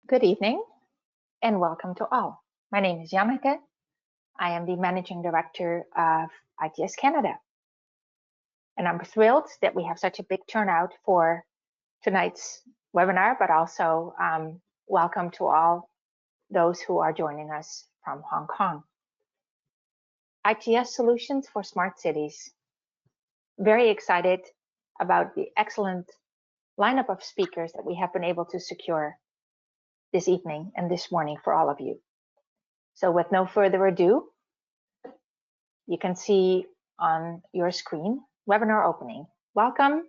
Good evening and welcome to all. My name is Janneke. I am the Managing Director of ITS Canada. And I'm thrilled that we have such a big turnout for tonight's webinar, but also welcome to all those who are joining us from Hong Kong. ITS Solutions for Smart Cities. Very excited about the excellent lineup of speakers that we have been able to secure this evening and this morning for all of you. So with no further ado, you can see on your screen, webinar opening. Welcome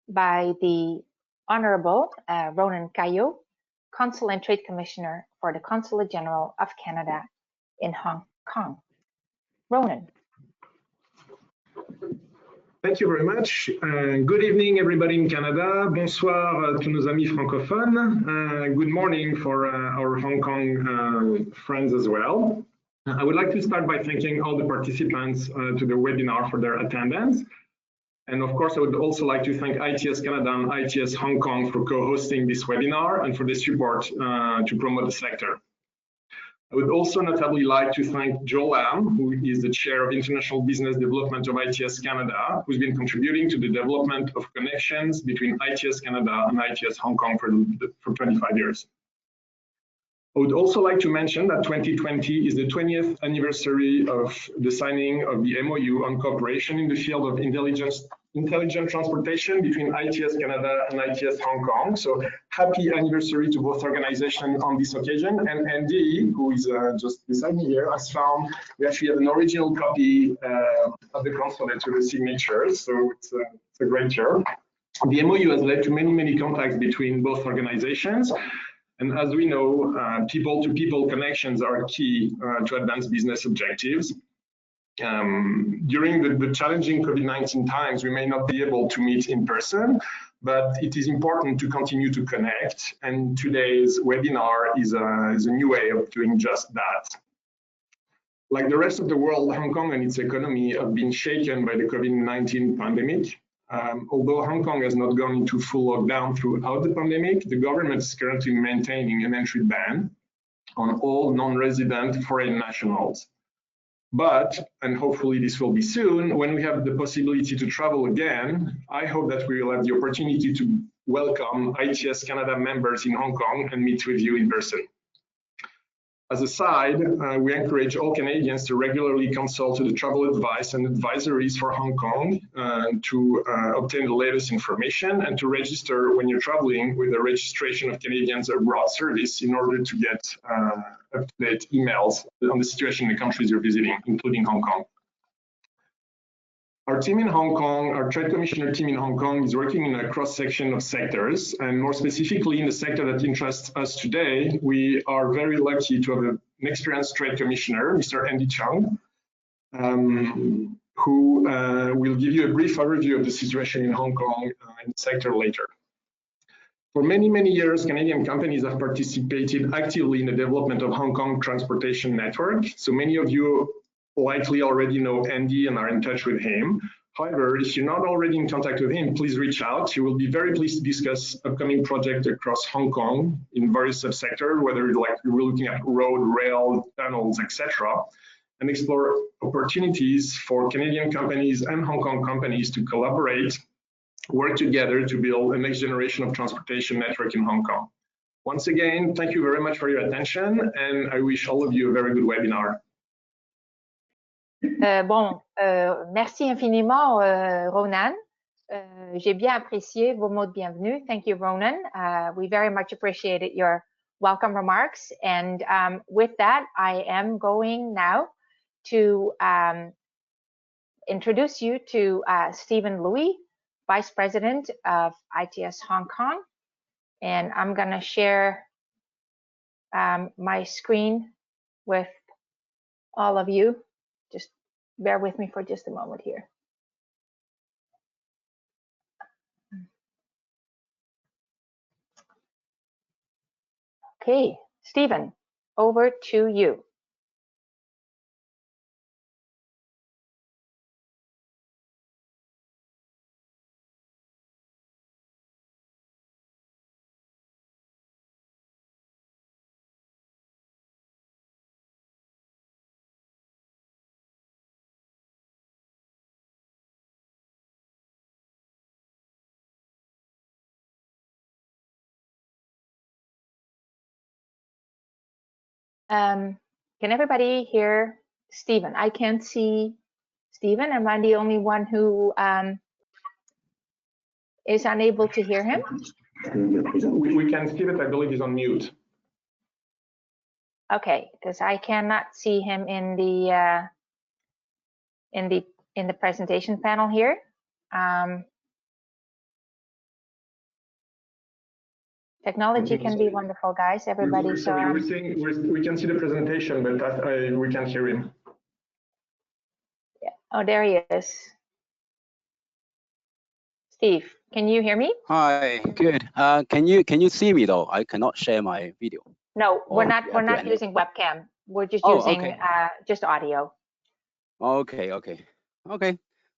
by the Honorable Ronan Caillot, Consul and Trade Commissioner for the Consulate General of Canada in Hong Kong. Ronan. Thank you very much. Good evening, everybody in Canada. Bonsoir to nos amis francophones. Good morning for our Hong Kong friends as well. I would like to start by thanking all the participants to the webinar for their attendance. And of course, I would also like to thank ITS Canada and ITS Hong Kong for co-hosting this webinar and for the support to promote the sector. I would also notably like to thank Joe Lam, who is the Chair of International Business Development of ITS Canada, who's been contributing to the development of connections between ITS Canada and ITS Hong Kong for 25 years. I would also like to mention that 2020 is the 20th anniversary of the signing of the MOU on cooperation in the field of intelligent transportation between ITS Canada and ITS Hong Kong. So happy anniversary to both organizations on this occasion. And Andy, who is just beside me here, has found we actually have an original copy of the consulate to the signatures. So it's a great job. The MOU has led to many contacts between both organizations. And as we know, people-to-people connections are key to advance business objectives. During the challenging COVID-19 times, we may not be able to meet in person, but it is important to continue to connect. And today's webinar is a new way of doing just that. Like the rest of the world, Hong Kong and its economy have been shaken by the COVID-19 pandemic. Although Hong Kong has not gone into full lockdown throughout the pandemic, the government is currently maintaining an entry ban on all non-resident foreign nationals. But, and hopefully this will be soon, when we have the possibility to travel again, I hope that we will have the opportunity to welcome ITS Canada members in Hong Kong and meet with you in person. As a side, we encourage all Canadians to regularly consult the travel advice and advisories for Hong Kong to obtain the latest information and to register when you're traveling with the registration of Canadians Abroad service in order to get up-to-date emails on the situation in the countries you're visiting, including Hong Kong. Our team in Hong Kong, our Trade Commissioner team in Hong Kong is working in a cross-section of sectors, and more specifically in the sector that interests us today, we are very lucky to have an experienced Trade Commissioner, Mr. Andy Chung, who will give you a brief overview of the situation in Hong Kong in the sector later. For many years, Canadian companies have participated actively in the development of Hong Kong transportation network. So many of you likely already know Andy and are in touch with him. However, if you're not already in contact with him, please reach out. He will be very pleased to discuss upcoming projects across Hong Kong in various subsectors, whether like we're looking at road, rail, tunnels, etc., and explore opportunities for Canadian companies and Hong Kong companies to collaborate, work together to build a next generation of transportation network in Hong Kong. Once again, thank you very much for your attention, and I wish all of you a very good webinar. Merci infiniment, Ronan. J'ai bien apprécié vos mots de bienvenue. Thank you, Ronan. We very much appreciated your welcome remarks. And with that, I am going now to introduce you to Stephen Louis, Vice President of ITS Hong Kong. And I'm going to share my screen with all of you. Just bear with me for just a moment here. Okay, Stephen, over to you. Can everybody hear Stephen? I can't see Stephen. Am I the only one who is unable to hear him? We can see that. I believe he's on mute. Okay, because I cannot see him in the presentation panel here. Technology can be wonderful, guys. Everybody. We can see the presentation, but we can't hear him. Yeah. Oh, there he is. Steve, can you hear me? Hi, good. Can you see me though? I cannot share my video. No, we're not using webcam. We're just using just audio. Okay.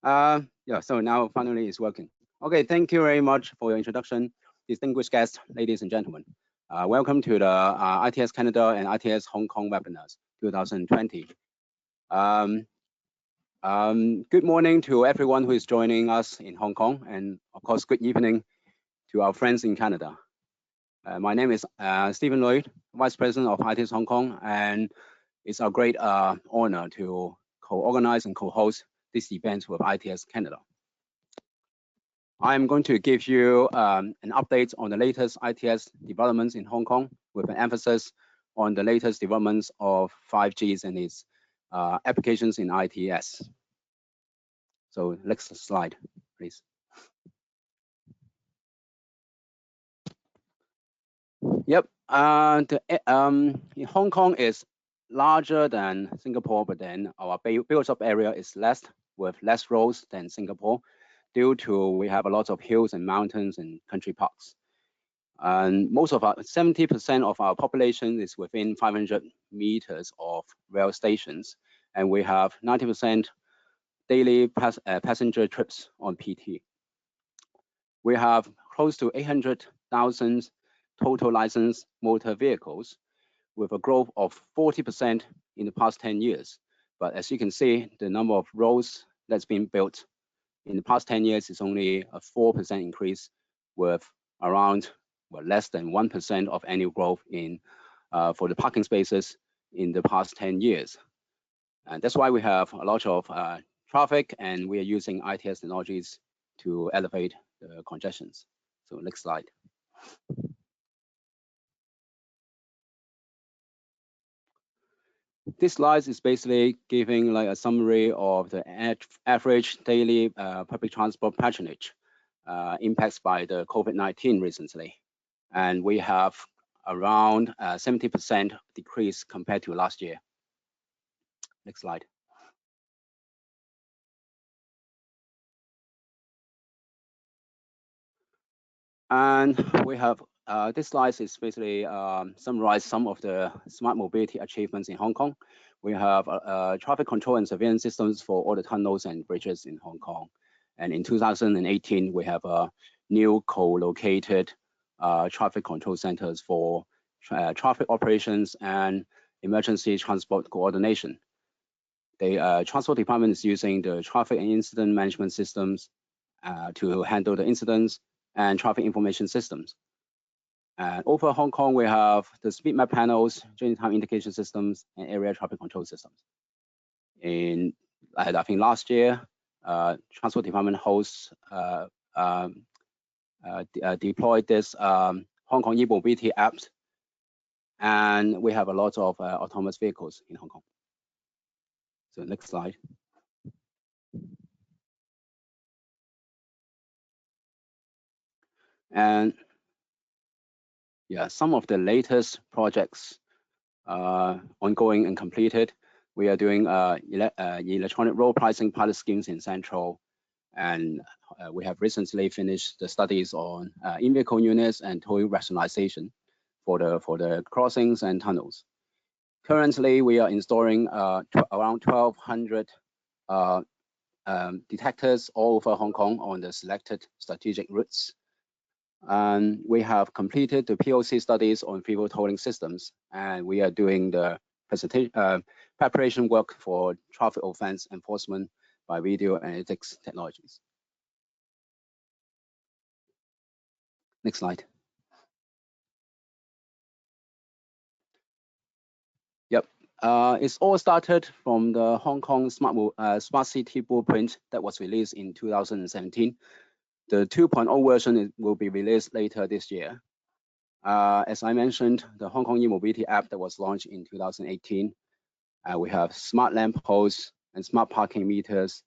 Yeah. So now finally it's working. Okay. Thank you very much for your introduction, distinguished guests, ladies and gentlemen. Welcome to the ITS Canada and ITS Hong Kong webinars 2020. Good morning to everyone who is joining us in Hong Kong, and of course, good evening to our friends in Canada. My name is Stephen Lloyd, Vice President of ITS Hong Kong, and it's a great honor to co-organize and co-host this event with ITS Canada. I'm going to give you an update on the latest ITS developments in Hong Kong, with an emphasis on the latest developments of 5Gs and its applications in ITS. So next slide, please. Yep, Hong Kong is larger than Singapore, but then our built-up area is less, with less roads than Singapore, due to we have a lot of hills and mountains and country parks. And most of our 70% of our population is within 500 meters of rail stations, and we have 90% daily passenger trips on PT. We have close to 800,000 total licensed motor vehicles, with a growth of 40% in the past 10 years. But as you can see, the number of roads that's been built in the past 10 years is only a 4% increase, with around less than 1% of annual growth in for the parking spaces in the past 10 years. And that's why we have a lot of traffic, and we are using ITS technologies to elevate the congestions. So next slide. This slide is basically giving like a summary of the average daily public transport patronage impacts by the COVID-19 recently. And we have around 70% decrease compared to last year. Next slide. And we have this slide is basically summarize some of the smart mobility achievements in Hong Kong. We have traffic control and surveillance systems for all the tunnels and bridges in Hong Kong. And in 2018, we have a new co-located traffic control centers for traffic operations and emergency transport coordination. The transport department is using the traffic and incident management systems to handle the incidents and traffic information systems. And over Hong Kong, we have the speed map panels, journey time indication systems, and area traffic control systems. In I think last year, transport department hosts deployed this Hong Kong e-mobility apps, and we have a lot of autonomous vehicles in Hong Kong. So next slide. And yeah, some of the latest projects ongoing and completed. We are doing electronic road pricing pilot schemes in Central, and we have recently finished the studies on in-vehicle units and towing rationalization for the crossings and tunnels. Currently, we are installing around 1,200 detectors all over Hong Kong on the selected strategic routes. And we have completed the POC studies on vehicle tolling systems, and we are doing the preparation work for traffic offense enforcement by video analytics technologies. Next slide. It's all started from the Hong Kong Smart City Blueprint that was released in 2017. The 2.0 version will be released later this year. As I mentioned, the Hong Kong e-mobility app that was launched in 2018. We have smart lampposts and smart parking meters.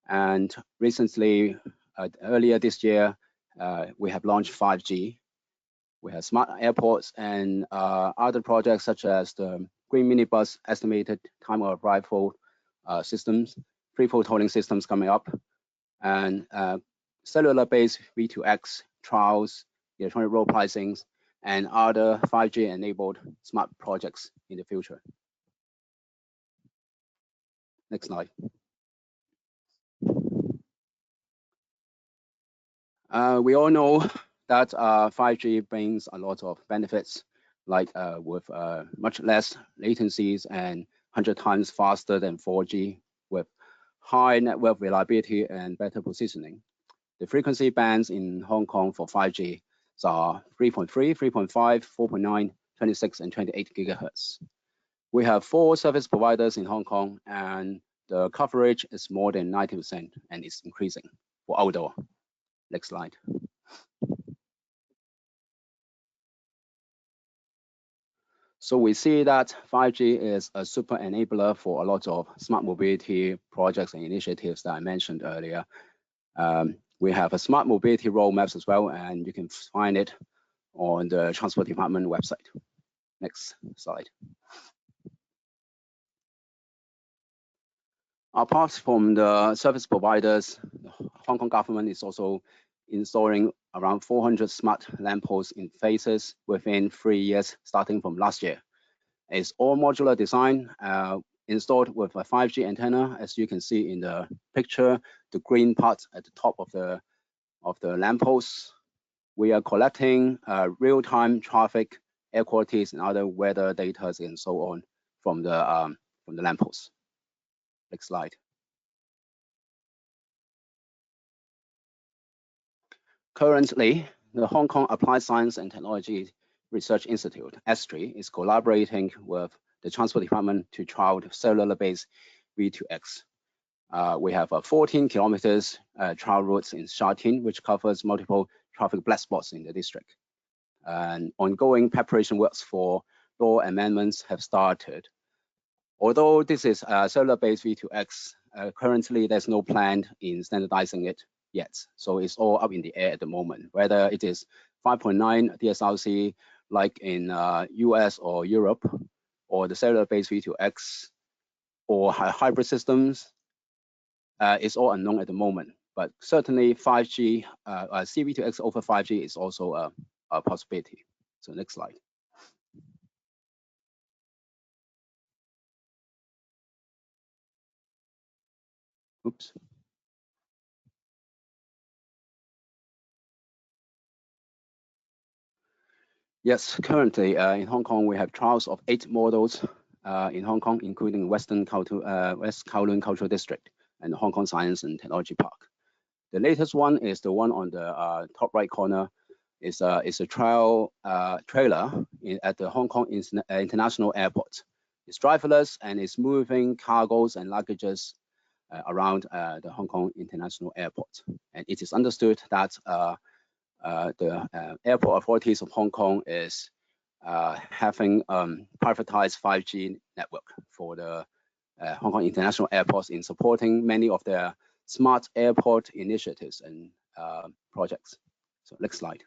And recently, earlier this year, we have launched 5G. We have smart airports and other projects such as the green minibus estimated time of arrival systems, free-flow tolling systems coming up, and cellular-based V2X trials, electronic road pricings, and other 5G-enabled smart projects in the future. Next slide. We all know that 5G brings a lot of benefits, like with much less latencies and 100 times faster than 4G, with high network reliability and better positioning. The frequency bands in Hong Kong for 5G are 3.3, 3.5, 4.9, 26, and 28 gigahertz. We have 4 service providers in Hong Kong, and the coverage is more than 90%, and it's increasing for outdoor. Next slide. So we see that 5G is a super enabler for a lot of smart mobility projects and initiatives that I mentioned earlier. We have a smart mobility roadmaps as well, and you can find it on the Transport Department website. Next slide. Apart from the service providers, the Hong Kong government is also installing around 400 smart lampposts in phases within 3 years, starting from last year. It's all modular design, installed with a 5G antenna. As you can see in the picture, the green part at the top of the lampposts. We are collecting real-time traffic, air qualities, and other weather data and so on from the lampposts. Next slide. Currently, the Hong Kong Applied Science and Technology Research Institute, S3, is collaborating with the Transport Department to trial cellular-based V2X. We have 14 kilometers trial routes in Sha Tin, which covers multiple traffic black spots in the district. And ongoing preparation works for law amendments have started. Although this is cellular-based V2X, currently there's no plan in standardizing it yet. So it's all up in the air at the moment, whether it is 5.9 DSRC like in US or Europe, or the cellular-based V2X, or hybrid systems, it's all unknown at the moment. But certainly 5G, CV2X over 5G is also a possibility. So next slide. Oops. Yes, currently in Hong Kong, we have trials of 8 models in Hong Kong, including West Kowloon Cultural District and Hong Kong Science and Technology Park. The latest one is the one on the top right corner. It's a trailer at the Hong Kong International Airport. It's driverless and it's moving cargoes and luggages around the Hong Kong International Airport. And it is understood that the airport authorities of Hong Kong is having privatized 5G network for the Hong Kong International Airports in supporting many of their smart airport initiatives and projects. So next slide.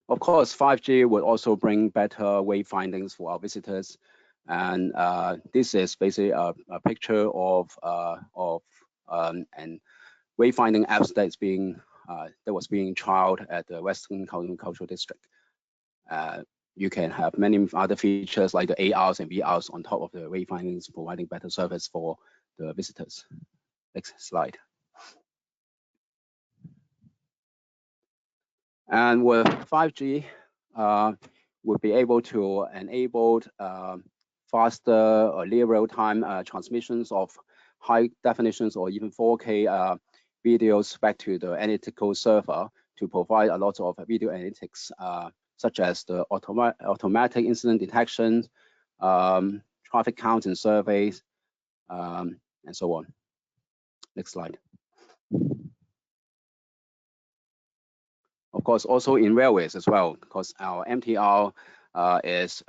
Of course, 5G will also bring better wayfindings for our visitors. And this is basically a picture of and wayfinding apps that was being trialed at the Western Kowloon Cultural District. You can have many other features like the ARs and VRs on top of the wayfindings, providing better service for the visitors. Next slide. And with 5G, we'll be able to enable faster or near real-time transmissions of high definitions or even 4K videos back to the analytical server to provide a lot of video analytics such as the automatic incident detection, traffic count and surveys, and so on. Next slide. Of course, also in railways as well, because our MTR is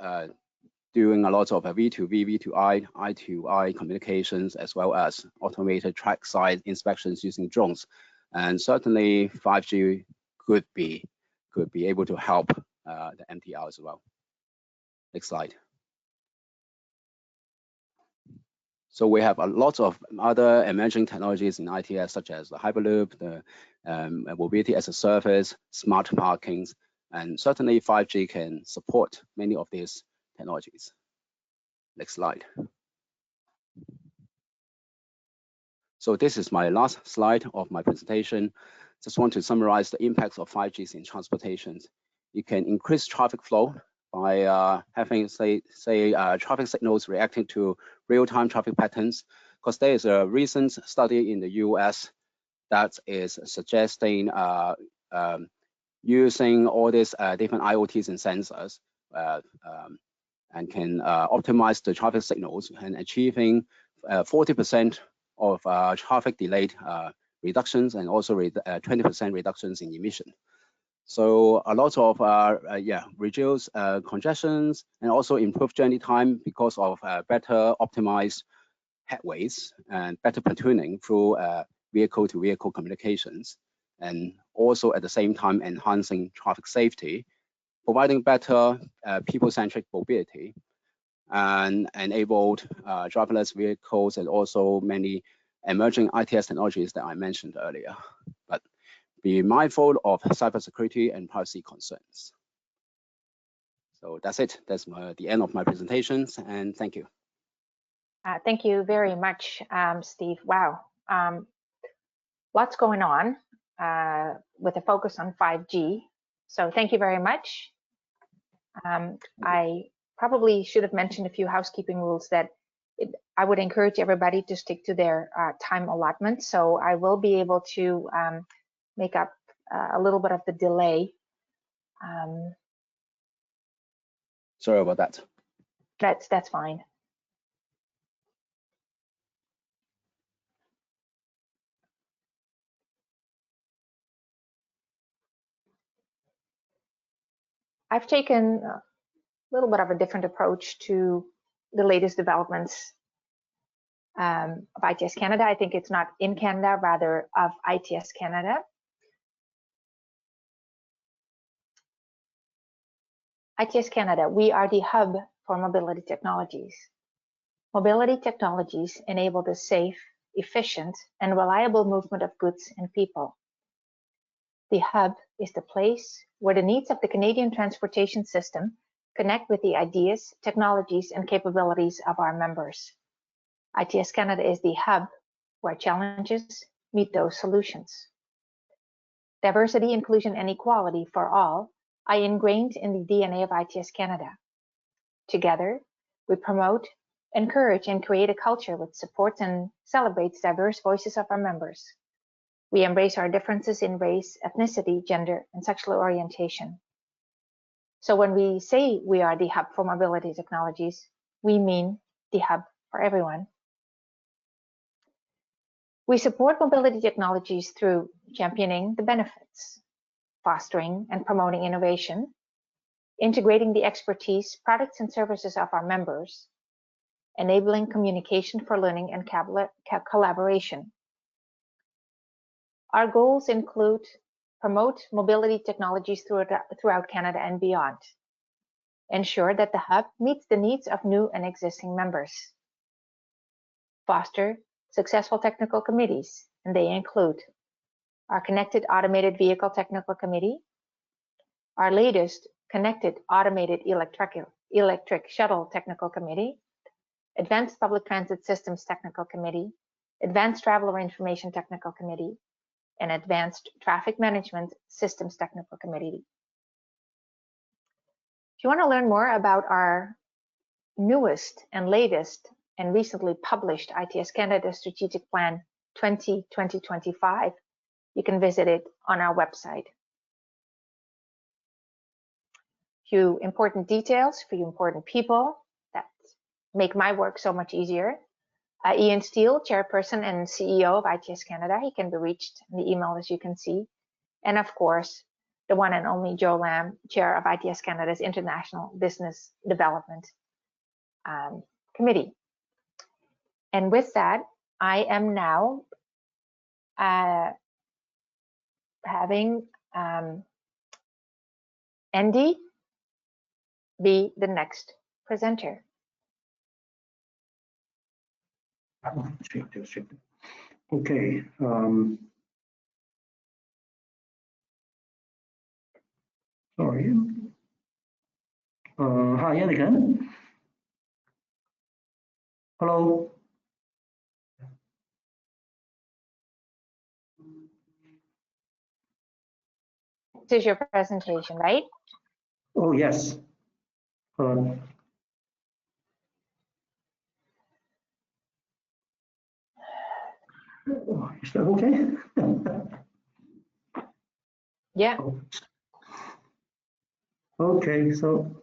doing a lot of V2V, V2I, I2I communications, as well as automated trackside inspections using drones. And certainly 5G could be able to help the MTR as well. Next slide. So we have a lot of other emerging technologies in ITS, such as the Hyperloop, the mobility as a service, smart parkings, and certainly 5G can support many of these technologies. Next slide. So this is my last slide of my presentation. Just want to summarize the impacts of 5G in transportation. You can increase traffic flow by having, say, traffic signals reacting to real-time traffic patterns, because there is a recent study in the US that is suggesting using all these different IoTs and sensors and can optimize the traffic signals and achieving 40% of traffic delayed reductions and also 20% reductions in emission. So a lot of reduce congestions and also improve journey time because of better optimized headways and better platooning through vehicle-to-vehicle communications, and also at the same time enhancing traffic safety, providing better people-centric mobility, and enabled driverless vehicles and also many emerging ITS technologies that I mentioned earlier. But be mindful of cybersecurity and privacy concerns. So that's it. That's the end of my presentations, and thank you. Thank you very much, Steve. Wow, lots going on with a focus on 5G. So thank you very much. I probably should have mentioned a few housekeeping rules that I would encourage everybody to stick to their time allotment. So I will be able to make up a little bit of the delay. Sorry about that. That's fine. I've taken a little bit of a different approach to the latest developments of ITS Canada. I think it's not in Canada, rather of ITS Canada. ITS Canada, we are the hub for mobility technologies. Mobility technologies enable the safe, efficient, and reliable movement of goods and people. The hub is the place where the needs of the Canadian transportation system connect with the ideas, technologies, and capabilities of our members. ITS Canada is the hub where challenges meet those solutions. Diversity, inclusion, and equality for all are ingrained in the DNA of ITS Canada. Together, we promote, encourage, and create a culture which supports and celebrates diverse voices of our members. We embrace our differences in race, ethnicity, gender, and sexual orientation. So when we say we are the hub for mobility technologies, we mean the hub for everyone. We support mobility technologies through championing the benefits, fostering and promoting innovation, integrating the expertise, products, and services of our members, enabling communication for learning and collaboration. Our goals include promote mobility technologies throughout Canada and beyond, ensure that the hub meets the needs of new and existing members, foster successful technical committees, and they include our Connected Automated Vehicle Technical Committee, our latest Connected Automated Electric Shuttle Technical Committee, Advanced Public Transit Systems Technical Committee, Advanced Traveler Information Technical Committee, and Advanced Traffic Management Systems Technical Committee. If you want to learn more about our newest and latest and recently published ITS Canada Strategic Plan 2020-2025, you can visit it on our website. few important details, a few important people that make my work so much easier. Ian Steele, Chairperson and CEO of ITS Canada. He can be reached in the email, as you can see. And of course, the one and only Joe Lamb, Chair of ITS Canada's International Business Development Committee. And with that, I am now having Andy be the next presenter. Okay. Sorry. Hi, again. Hello. This is your presentation, right? Oh, yes. Is that okay? Yeah. Okay, so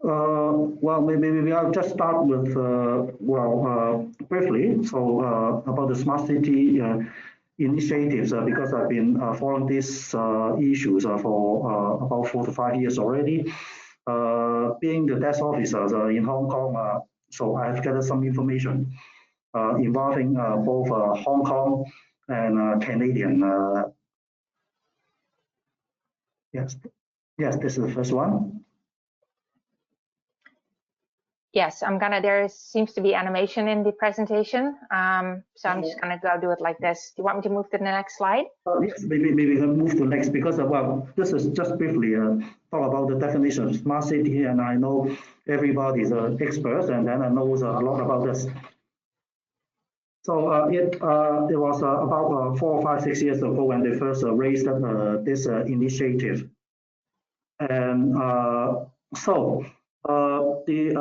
well, maybe I'll just start with briefly. So about the smart city initiatives, because I've been following these issues for about 4 to 5 years already. Being the desk officer in Hong Kong, so I've gathered some information involving both Hong Kong and Canadian. Yes, this is the first one. Yes, there seems to be animation in the presentation. So I'm just gonna go do it like this. Do you want me to move to the next slide? Yes, maybe we can move to next, because well, this is just briefly talk about the definition of smart city, and I know everybody's an expert, and then I knows a lot about this. So it was about 4 or 5, 6 years ago when they first raised this initiative, and so the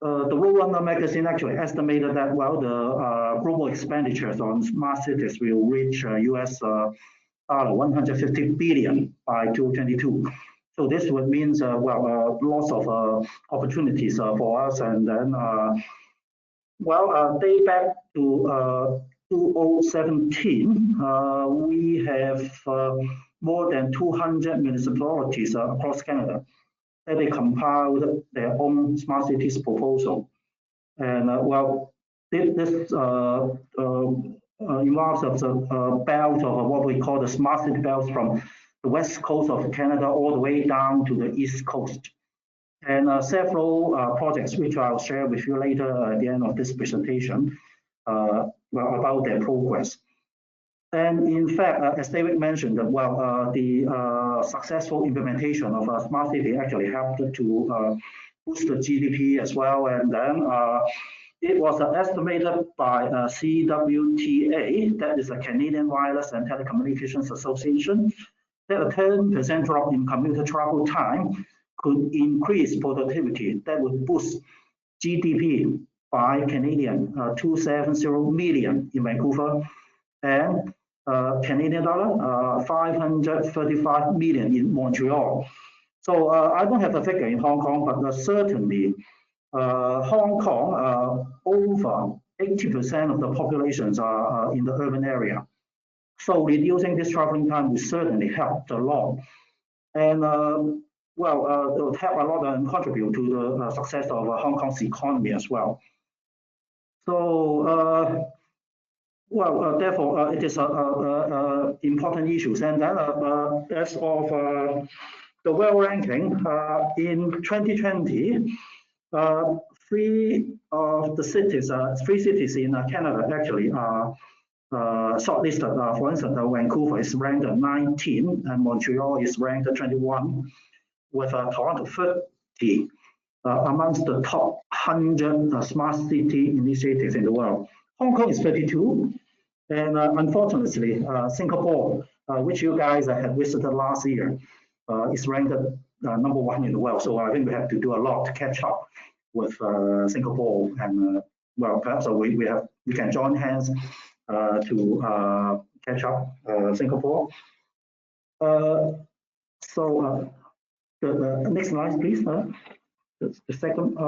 Roadrunner magazine actually estimated that, well, the global expenditures on smart cities will reach US $150 billion by 2022. So this would mean, well, lots of opportunities for us. And then, well, day back to 2017, we have more than 200 municipalities across Canada that they compiled their own smart cities proposal. And well, this involves a belt of what we call the smart city belts from the west coast of Canada all the way down to the east coast. And several projects, which I'll share with you later at the end of this presentation, about their progress. And in fact, as David mentioned, well, the successful implementation of a smart city actually helped to boost the GDP as well. And then it was estimated by CWTA, that is the Canadian Wireless and Telecommunications Association, that a 10% drop in commuter travel time could increase productivity. That would boost GDP by Canadian 270 million in Vancouver, and Canadian dollar 535 million in Montreal. So I don't have a figure in Hong Kong, but certainly Hong Kong, over 80% of the populations are in the urban area. So reducing this traveling time will certainly help a lot. And well, it will help a lot and contribute to the success of Hong Kong's economy as well. So well, therefore, it is important issues. And then as of the World Ranking, in 2020, three cities in Canada actually are shortlisted. For instance, Vancouver is ranked 19, and Montreal is ranked 21, with Toronto 30 amongst the top 100 smart city initiatives in the world. Hong Kong is 32. And unfortunately, Singapore, which you guys had visited last year, is ranked #1 in the world. So I think we have to do a lot to catch up with Singapore. And well, perhaps we can join hands to catch up Singapore. The next slide, please. The second.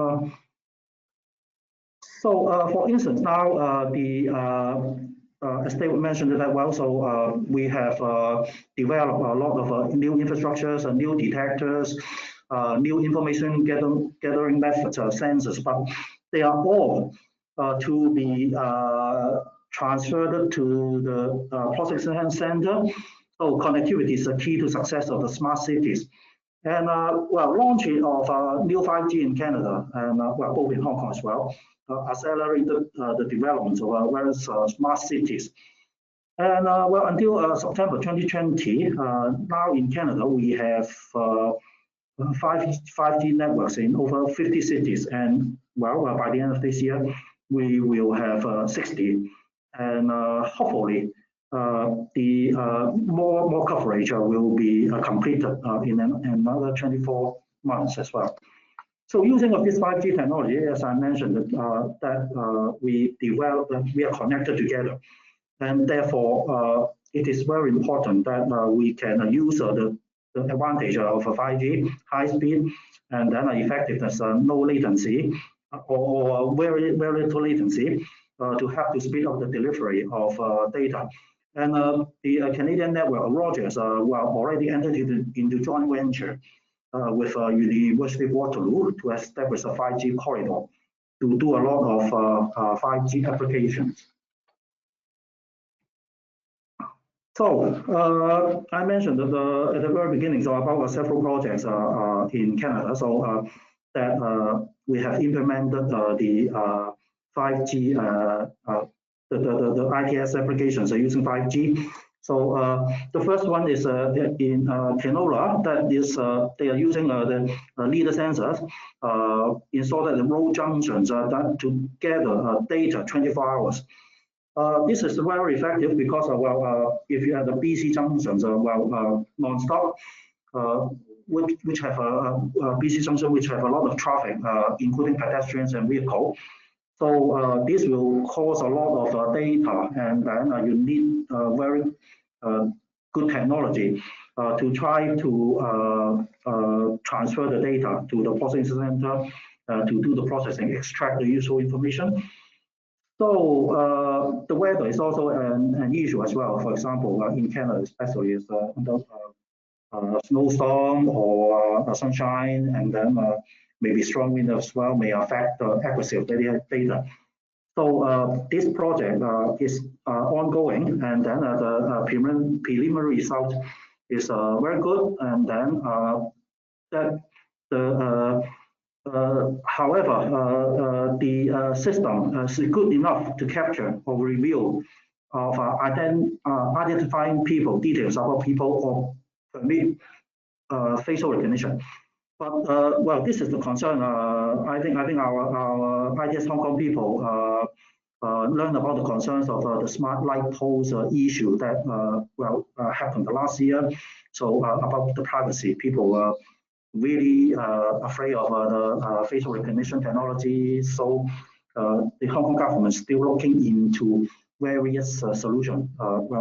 For instance, now as David mentioned that well, we have developed a lot of new infrastructures and new detectors, new information gathering methods, sensors, but they are all to be transferred to the processing center. So connectivity is the key to success of the smart cities. And launching of new 5G in Canada and both in Hong Kong as well, accelerated the development of various smart cities. And until September 2020, now in Canada we have 5G networks in over 50 cities, and by the end of this year we will have 60, and hopefully the more coverage will be completed in another 24 months as well. So using of this 5G technology, as I mentioned, we are connected together, and therefore it is very important that we can use the advantage of 5G, high speed, and then effectiveness, no latency, or very little latency, to help to speed up the delivery of data. And the Canadian network, Rogers, already entered into joint venture with University of Waterloo to establish a 5G corridor to do a lot of 5G applications. So I mentioned at the very beginning about several projects in Canada. So that we have implemented the 5G, the ITS applications using 5G. So the first one is in Canola. That is, they are using the LIDAR sensors installed at the road junctions to gather data 24 hours. This is very effective because if you have the BC junctions, non-stop, which have BC junction which have a lot of traffic, including pedestrians and vehicles. So this will cause a lot of data, and then you need very good technology to try to transfer the data to the processing center to do the processing, extract the useful information. So the weather is also an issue as well. For example, in Canada, especially, is snowstorm or sunshine, and then maybe strong wind as well may affect the accuracy of data. So this project is ongoing, and then the preliminary result is very good. And then however, the system is good enough to capture or review of identifying people, details about people, or permit facial recognition. But this is the concern. I think our ITS Hong Kong people learned about the concerns of the smart light poles issue that happened last year. So about the privacy, people were really afraid of the facial recognition technology. So the Hong Kong government is still looking into various solutions,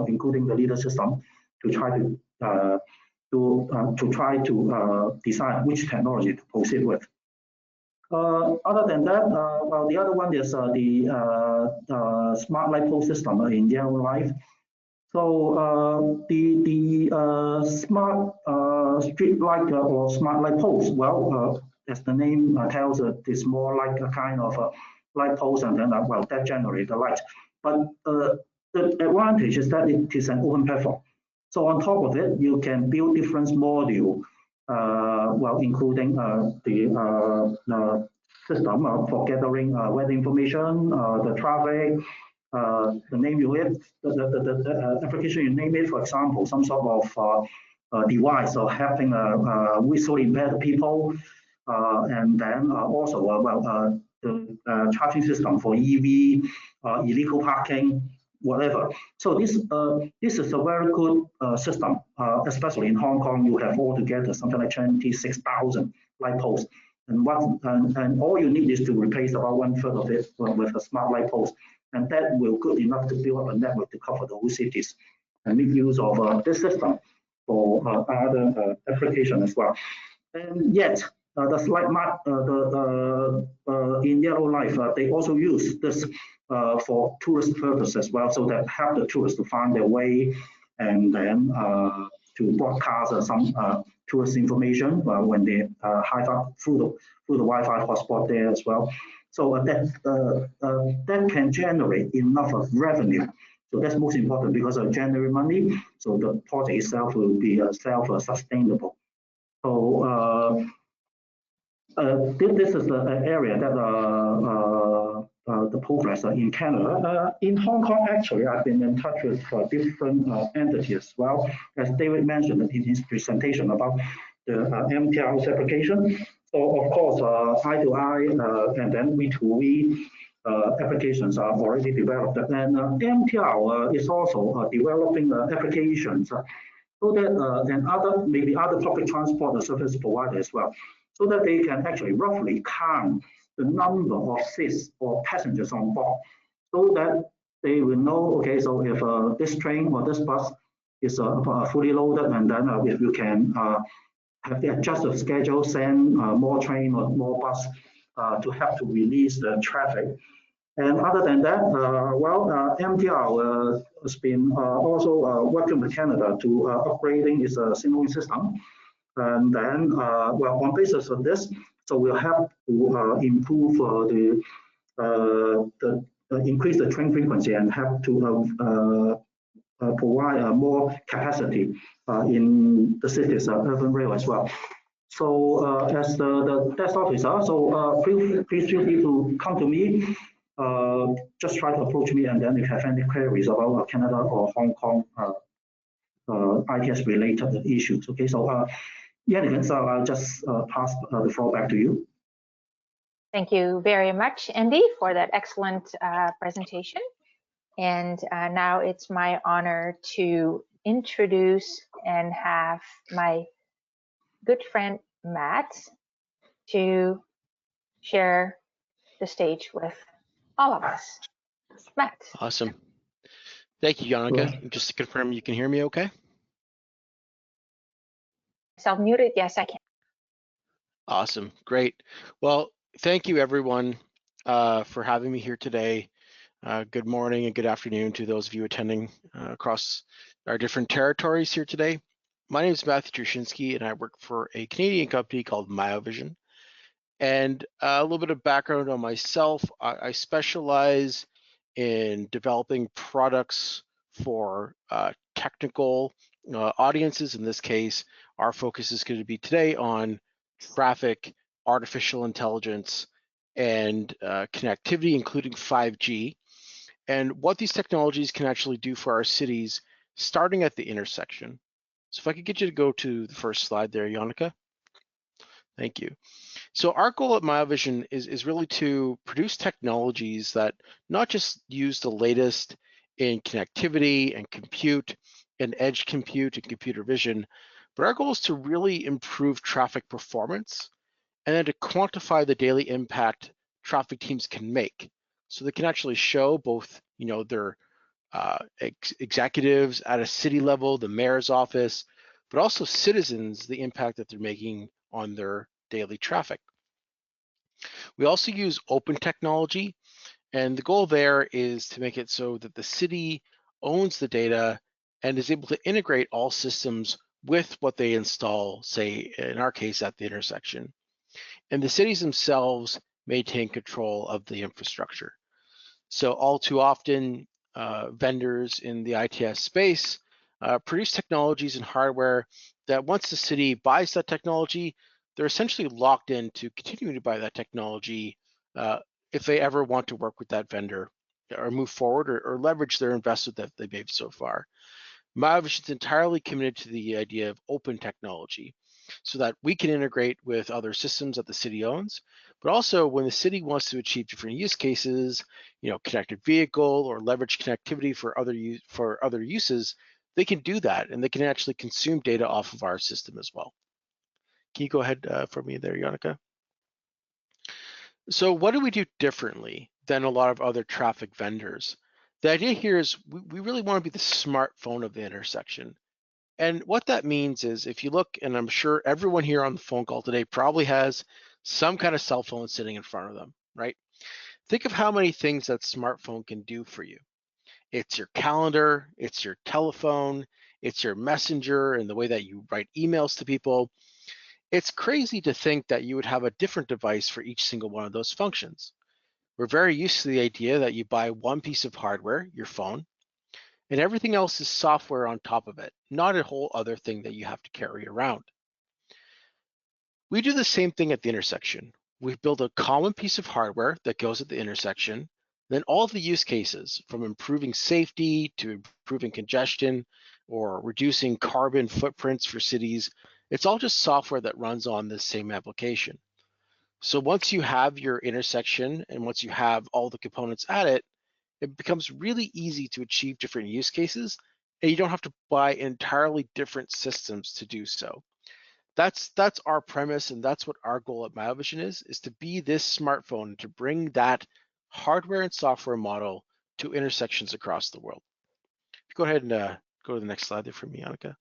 including the LIDAR system, to try to decide which technology to proceed with. Other than that, the other one is the smart light pole system in general life. So the smart street light or smart light poles, as the name tells, it's more like a kind of light poles, and then that generate the light. But the advantage is that it is an open platform. So on top of it, you can build different modules, including the system for gathering weather information, the traffic, the name you hit, the application you name it. For example, some sort of device or having visually impaired people, and then also the charging system for EV, illegal parking, whatever. So this is a very good system, especially in Hong Kong. You have altogether something like 26,000 light poles, and all you need is to replace about 1/3 of it with a smart light poles, and that will good enough to build up a network to cover the whole cities and make use of this system. for other application as well. And yet, the slide map, in yellow light, they also use this for tourist purpose as well, so that help the tourists to find their way and then to broadcast some tourist information when they hike up through the Wi-Fi hotspot there as well. So that can generate enough of revenue. So that's most important because of generate money. So the project itself will be self-sustainable. So this is the area that the progress in Canada. In Hong Kong, actually, I've been in touch with different entities as well, as David mentioned in his presentation about the MTL's application. So of course, I2I and then V2V applications are already developed. And MTL is also developing applications so that and maybe other public transport service providers as well, so that they can actually roughly count the number of seats or passengers on board, so that they will know, okay, so if this train or this bus is fully loaded, and then if you can have the adjusted schedule, send more train or more bus to help to release the traffic. And other than that, MTR has been also working with Canada to upgrading its signaling system. And then, on basis of this, so we'll help to improve increase the train frequency and help to provide more capacity in the city's urban rail as well. So as the desk officer, so please feel free to come to me. Just try to approach me, and then if you have any queries about Canada or Hong Kong ITS related issues. Okay, so Yannick, so I'll just pass the floor back to you. Thank you very much, Andy, for that excellent presentation. And now it's my honor to introduce and have my good friend Matt to share the stage with all of us. Matt. Awesome. Thank you, Janneke. Just to confirm, you can hear me okay? Self-muted, yes, I can. Awesome, great. Well, thank you everyone for having me here today. Good morning and good afternoon to those of you attending across our different territories here today. My name is Matthew Trushinsky, and I work for a Canadian company called Miovision. And a little bit of background on myself, I specialize in developing products for technical audiences. In this case, our focus is going to be today on traffic, artificial intelligence, and connectivity, including 5G, and what these technologies can actually do for our cities, starting at the intersection. So if I could get you to go to the first slide there, Janneke. Thank you. So our goal at Miovision is really to produce technologies that not just use the latest in connectivity and compute and edge compute and computer vision, but our goal is to really improve traffic performance and then to quantify the daily impact traffic teams can make. So they can actually show both, their executives at a city level, the mayor's office, but also citizens, the impact that they're making on their daily traffic. We also use open technology, and the goal there is to make it so that the city owns the data and is able to integrate all systems with what they install, say, in our case, at the intersection. And the cities themselves maintain control of the infrastructure. So all too often, vendors in the ITS space produce technologies and hardware that once the city buys that technology, they're essentially locked in to continuing to buy that technology if they ever want to work with that vendor or move forward or leverage their investment that they made so far. Miovision is entirely committed to the idea of open technology so that we can integrate with other systems that the city owns, but also when the city wants to achieve different use cases, connected vehicle or leverage connectivity for other uses, they can do that and they can actually consume data off of our system as well. Can you go ahead for me there, Janneke? So what do we do differently than a lot of other traffic vendors? The idea here is we really want to be the smartphone of the intersection. And what that means is if you look, and I'm sure everyone here on the phone call today probably has some kind of cell phone sitting in front of them, right? Think of how many things that smartphone can do for you. It's your calendar, it's your telephone, it's your messenger and the way that you write emails to people. It's crazy to think that you would have a different device for each single one of those functions. We're very used to the idea that you buy one piece of hardware, your phone, and everything else is software on top of it, not a whole other thing that you have to carry around. We do the same thing at the intersection. We've built a common piece of hardware that goes at the intersection, then all of the use cases from improving safety to improving congestion or reducing carbon footprints for cities, it's all just software that runs on this same application. So once you have your intersection and once you have all the components at it, it becomes really easy to achieve different use cases, and you don't have to buy entirely different systems to do so. That's our premise, and that's what our goal at Miovision is to be this smartphone, to bring that hardware and software model to intersections across the world. Go ahead and go to the next slide there for me, Annika.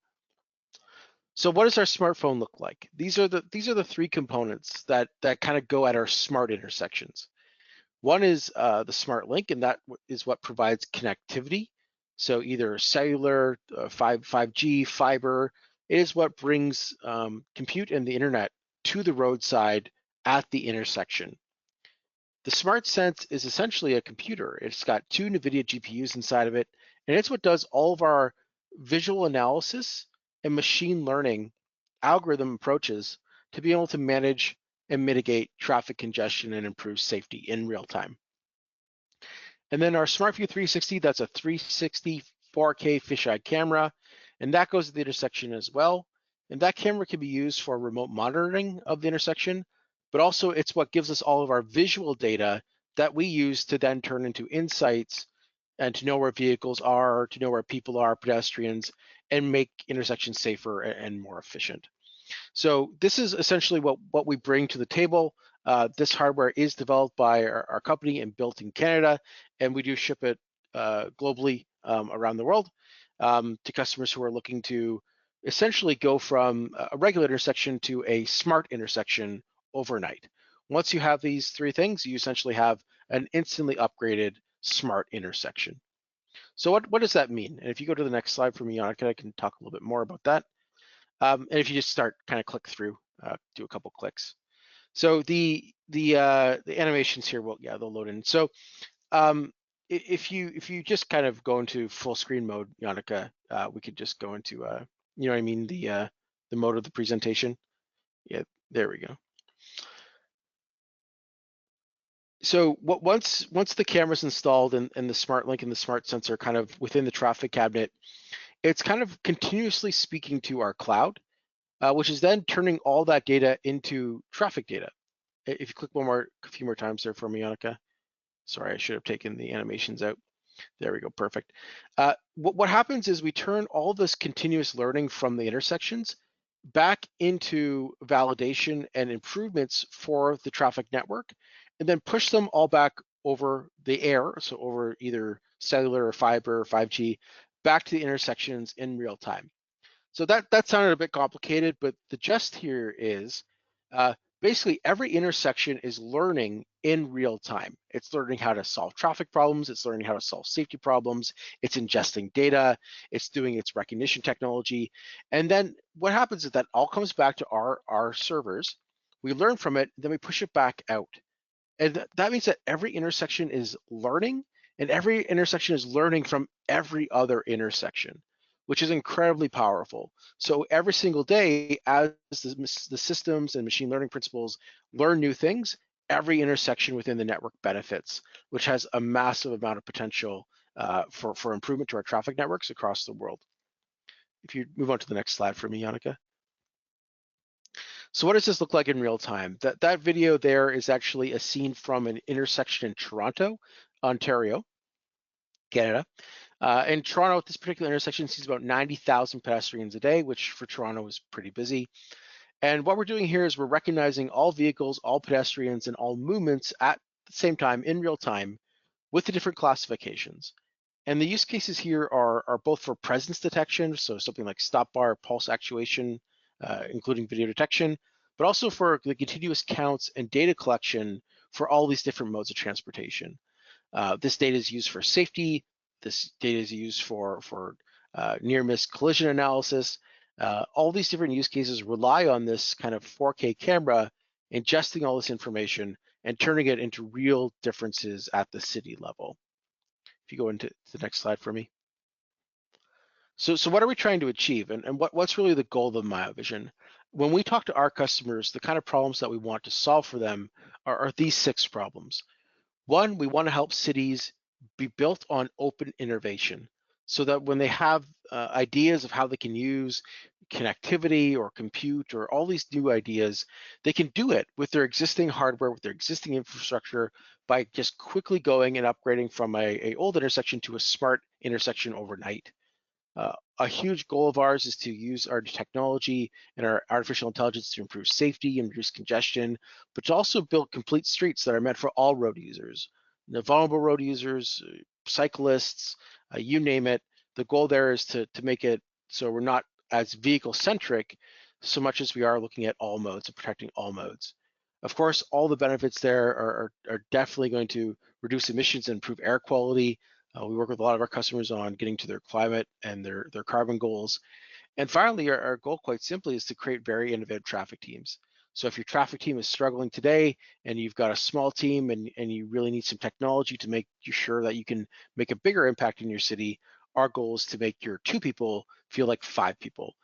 So what does our smartphone look like? These are the three components that kind of go at our smart intersections. One is the smart link, and that is what provides connectivity. So either cellular, 5G, fiber, it is what brings compute and the internet to the roadside at the intersection. The smart sense is essentially a computer. It's got two NVIDIA GPUs inside of it, and it's what does all of our visual analysis and machine learning algorithm approaches to be able to manage and mitigate traffic congestion and improve safety in real time. And then our SmartView 360, that's a 360 4K fisheye camera, and that goes to the intersection as well. And that camera can be used for remote monitoring of the intersection, but also it's what gives us all of our visual data that we use to then turn into insights and to know where vehicles are, to know where people are, pedestrians, and make intersections safer and more efficient. So this is essentially what we bring to the table. This hardware is developed by our company and built in Canada, and we do ship it globally around the world to customers who are looking to essentially go from a regular intersection to a smart intersection overnight. Once you have these three things, you essentially have an instantly upgraded smart intersection. So what does that mean? And if you go to the next slide for me, Annika, I can talk a little bit more about that. And if you just start kind of click through, do a couple clicks. So the animations here will, yeah, they'll load in. So if you just kind of go into full screen mode, Yannicka, we could just go into you know what I mean, the mode of the presentation. Yeah, there we go. So once the camera's installed and the smart link and the smart sensor kind of within the traffic cabinet, it's kind of continuously speaking to our cloud, which is then turning all that data into traffic data. If you click a few more times there for me, Annika. Sorry, I should have taken the animations out. There we go, perfect. What happens is we turn all this continuous learning from the intersections back into validation and improvements for the traffic network, and then push them all back over the air, so over either cellular or fiber or 5G, back to the intersections in real time. So that sounded a bit complicated, but the gist here is basically every intersection is learning in real time. It's learning how to solve traffic problems. It's learning how to solve safety problems. It's ingesting data. It's doing its recognition technology. And then what happens is that all comes back to our servers. We learn from it, then we push it back out. And that means that every intersection is learning, and every intersection is learning from every other intersection, which is incredibly powerful. So every single day, as the systems and machine learning principles learn new things, every intersection within the network benefits, which has a massive amount of potential for improvement to our traffic networks across the world. If you move on to the next slide for me, Yannicka. So what does this look like in real time? That video there is actually a scene from an intersection in Toronto, Ontario, Canada. In Toronto, at this particular intersection, sees about 90,000 pedestrians a day, which for Toronto is pretty busy. And what we're doing here is we're recognizing all vehicles, all pedestrians, and all movements at the same time in real time with the different classifications. And the use cases here are both for presence detection, so something like stop bar, pulse actuation, including video detection, but also for the continuous counts and data collection for all these different modes of transportation. This data is used for safety. This data is used for near-miss collision analysis. All these different use cases rely on this kind of 4K camera ingesting all this information and turning it into real differences at the city level. If you go into the next slide for me. So what are we trying to achieve, and what's really the goal of Miovision? When we talk to our customers, the kind of problems that we want to solve for them are these 6 problems. One, we want to help cities be built on open innovation so that when they have ideas of how they can use connectivity or compute or all these new ideas, they can do it with their existing hardware, with their existing infrastructure by just quickly going and upgrading from a old intersection to a smart intersection overnight. A huge goal of ours is to use our technology and our artificial intelligence to improve safety and reduce congestion, but to also build complete streets that are meant for all road users, vulnerable road users, cyclists, you name it. The goal there is to make it so we're not as vehicle centric so much as we are looking at all modes and protecting all modes. Of course, all the benefits there are definitely going to reduce emissions and improve air quality. We work with a lot of our customers on getting to their climate and their carbon goals. And finally, our goal quite simply is to create very innovative traffic teams. So if your traffic team is struggling today and you've got a small team and you really need some technology to make sure that you can make a bigger impact in your city, our goal is to make your 2 people feel like 5 people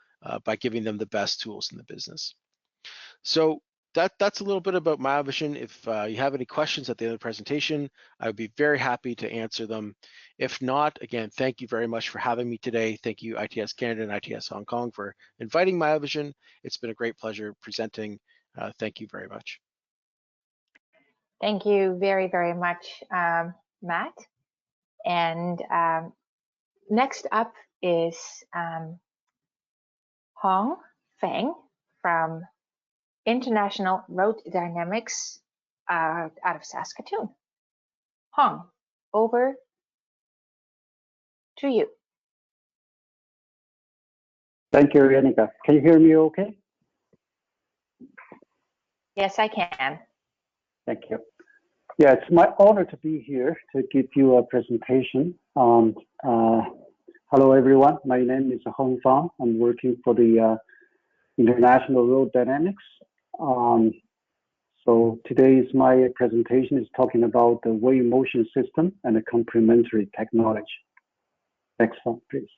by giving them the best tools in the business. So that's a little bit about Miovision. If you have any questions at the end of the presentation, I would be very happy to answer them. If not, again, thank you very much for having me today. Thank you ITS Canada and ITS Hong Kong for inviting Miovision. It's been a great pleasure presenting. Thank you very much. Thank you very, very much, Matt. And next up is Hong Feng from International Road Dynamics out of Saskatoon. Hong, over to you. Thank you, Yanika. Can you hear me okay? Yes, I can. Thank you. Yeah, it's my honor to be here to give you a presentation. Hello, everyone. My name is Hong Feng. I'm working for the International Road Dynamics. So today's my presentation is talking about the wave motion system and the complementary technology. Next slide, please.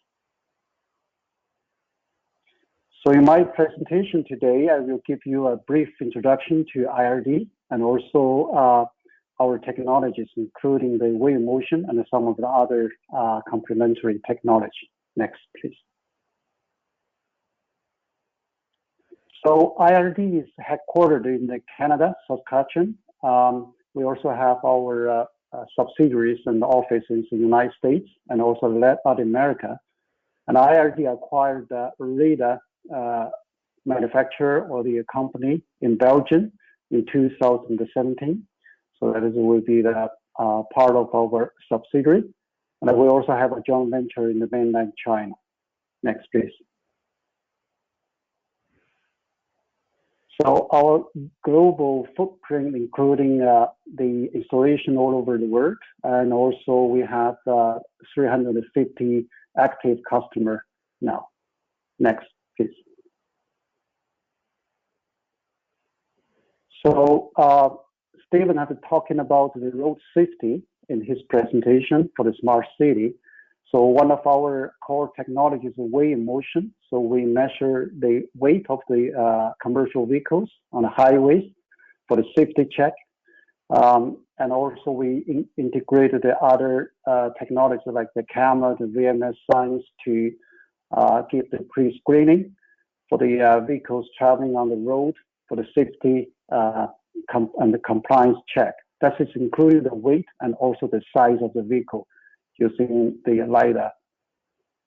So in my presentation today, I will give you a brief introduction to IRD and also our technologies, including the wave motion and some of the other complementary technology. Next, please. So IRD is headquartered in Canada, Saskatchewan. We also have our subsidiaries and offices in the United States and also Latin America. And IRD acquired the radar manufacturer or the company in Belgium in 2017. So that will be the part of our subsidiary. And we also have a joint venture in the mainland China. Next, please. So our global footprint, including the installation all over the world, and also we have 350 active customers now. Next, please. So Stephen has been talking about the road safety in his presentation for the smart city. So one of our core technologies is wave motion. So we measure the weight of the commercial vehicles on the highways for the safety check. And also we integrated the other technologies like the camera, the VMS signs to give the pre-screening for the vehicles traveling on the road for the safety and the compliance check. That is including the weight and also the size of the vehicle using the LiDAR.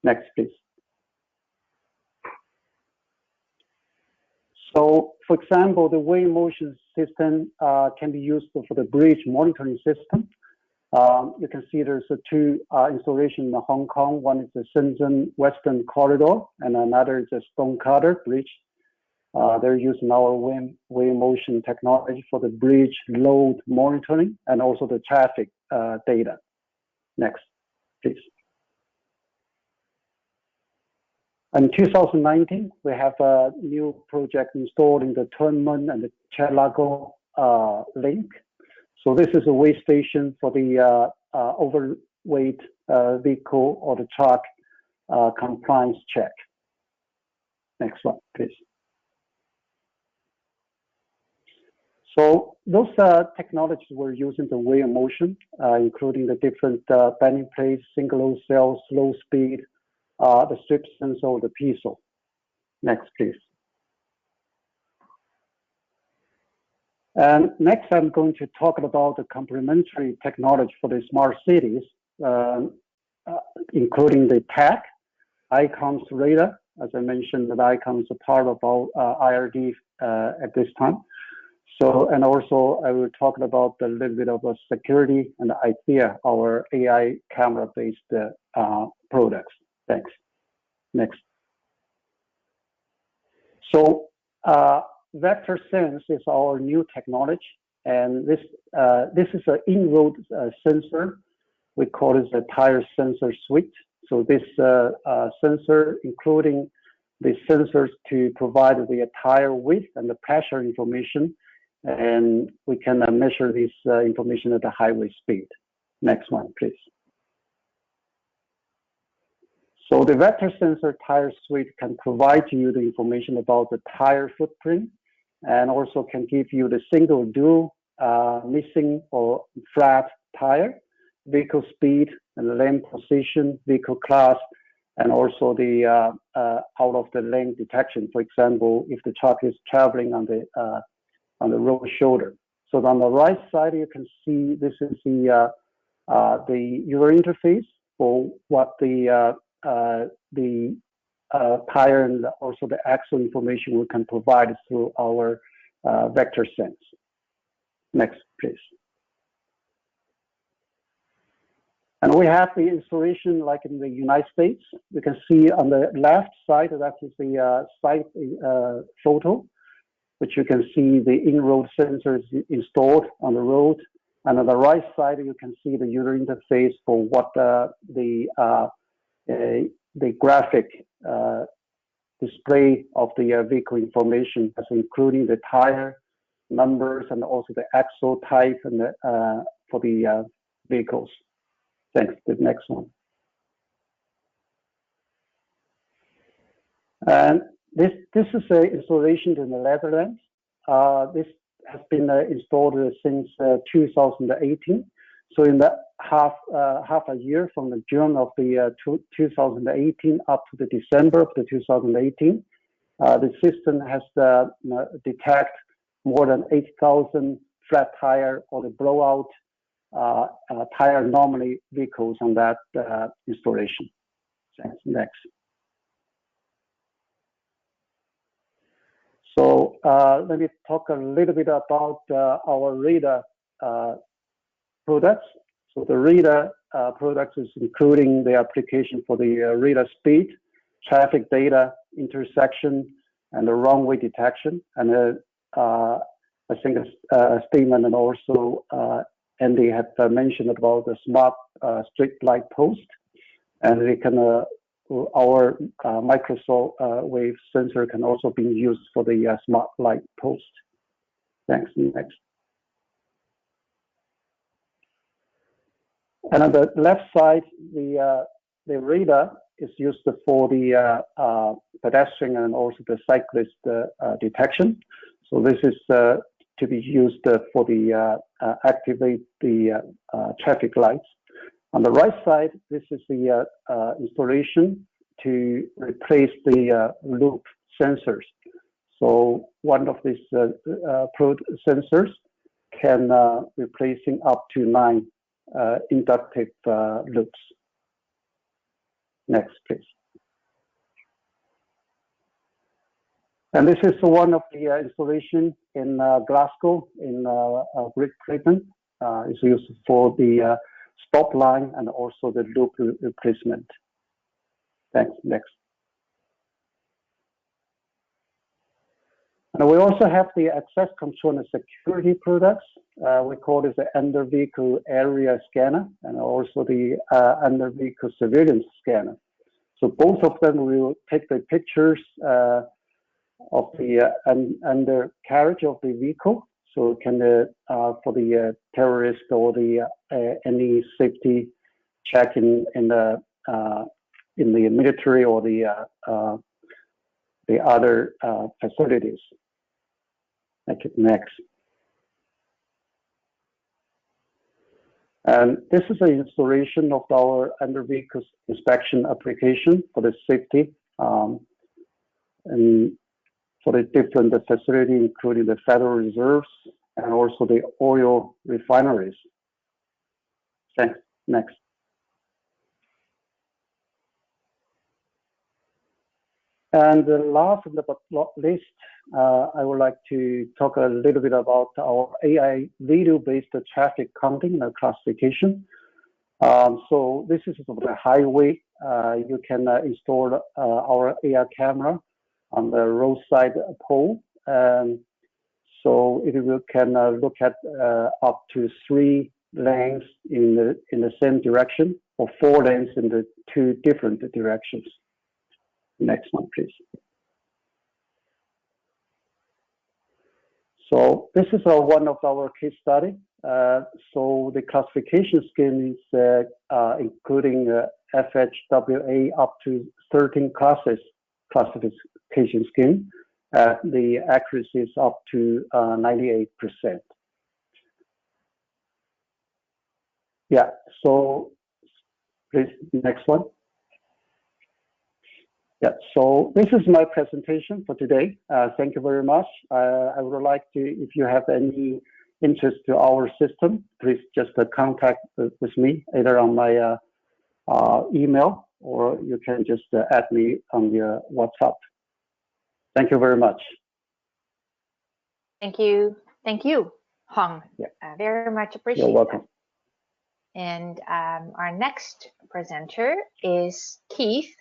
Next, please. So, for example, the wave motion system can be used for the bridge monitoring system. You can see there's two installations in Hong Kong. One is the Shenzhen Western Corridor, and another is a Stonecutter Bridge. They're using our wave motion technology for the bridge load monitoring and also the traffic data. Next, please. In 2019, we have a new project installed in the Tuen and the Chelago link. So this is a way station for the overweight vehicle or the truck compliance check. Next one, please. So those technologies were used in the wave motion, including the different bending plates, single cell, slow speed, the strip sensor, the piezo. Next, please. And next, I'm going to talk about the complementary technology for the smart cities, including the tag, ICOMS radar. As I mentioned, that ICOMS is a part of our IRD at this time. So, and also I will talk about a little bit of security and ITHEA, our AI camera-based products. Thanks. Next. So, Vector Sense is our new technology, and this is an in-road sensor. We call it the tire sensor suite. So this sensor, including the sensors to provide the tire width and the pressure information, and we can measure this information at the highway speed. Next one, please. So the Vector Sensor Tire Suite can provide you the information about the tire footprint, and also can give you the single, dual, missing or flat tire, vehicle speed and lane position, vehicle class, and also the out of the lane detection. For example, if the truck is traveling on the road shoulder. So on the right side, you can see this is the user interface for what the tire and also the axle information we can provide through our Vector Sense. Next, please. And we have the installation like in the United States. You can see on the left side, that is the site photo, which you can see the in-road sensors installed on the road. And on the right side, you can see the user interface for what the graphic display of the vehicle information, as including the tire numbers and also the axle type and for the vehicles. Thanks. The next one. And this is an installation in the Netherlands. This has been installed since 2018. So in the half a year from the June of the 2018 up to the December of the 2018, the system has detected more than 8,000 flat tire or the blowout tire anomaly vehicles on that installation. Thanks. Next. So let me talk a little bit about our radar products. So the radar products is including the application for the radar speed, traffic data, intersection, and the wrong-way detection. And I think a statement and also Andy had mentioned about the smart street light post, and we can our microwave sensor can also be used for the smart light post. Thanks. Next. And on the left side, the radar is used for the pedestrian and also the cyclist detection. So this is to be used for the activate the traffic lights. On the right side, this is the installation to replace the loop sensors. So one of these sensors can replacing up to 9 inductive loops. Next, please. And this is one of the installation in Glasgow in Great Britain. It's used for the stop line and also the loop replacement. Thanks. Next. And we also have the access control and security products. We call this the under vehicle area scanner and also the under vehicle surveillance scanner. So both of them will take the pictures of the undercarriage of the vehicle. So it can for the terrorist or the any safety check in the military or the other facilities. Okay, next. And this is an installation of our under vehicle inspection application for the safety and for the different facilities, including the Federal Reserves and also the oil refineries. Thanks. Next. And the last but not least, I would like to talk a little bit about our AI video-based traffic counting and classification. So this is for the highway. You can install our AI camera on the roadside pole. So it can look at up to 3 lanes in the same direction or 4 lanes in the 2 different directions. Next one, please. So this is one of our case study. So the classification scheme is including FHWA up to 13 classes classification scheme. The accuracy is up to 98%. Yeah, so please, next one. Yeah, so this is my presentation for today. Thank you very much. I would like to, if you have any interest to our system, please just contact with me either on my email or you can just add me on your WhatsApp. Thank you very much. Thank you, Hong. Yeah. Very much appreciate. You're welcome. That. And our next presenter is Keith,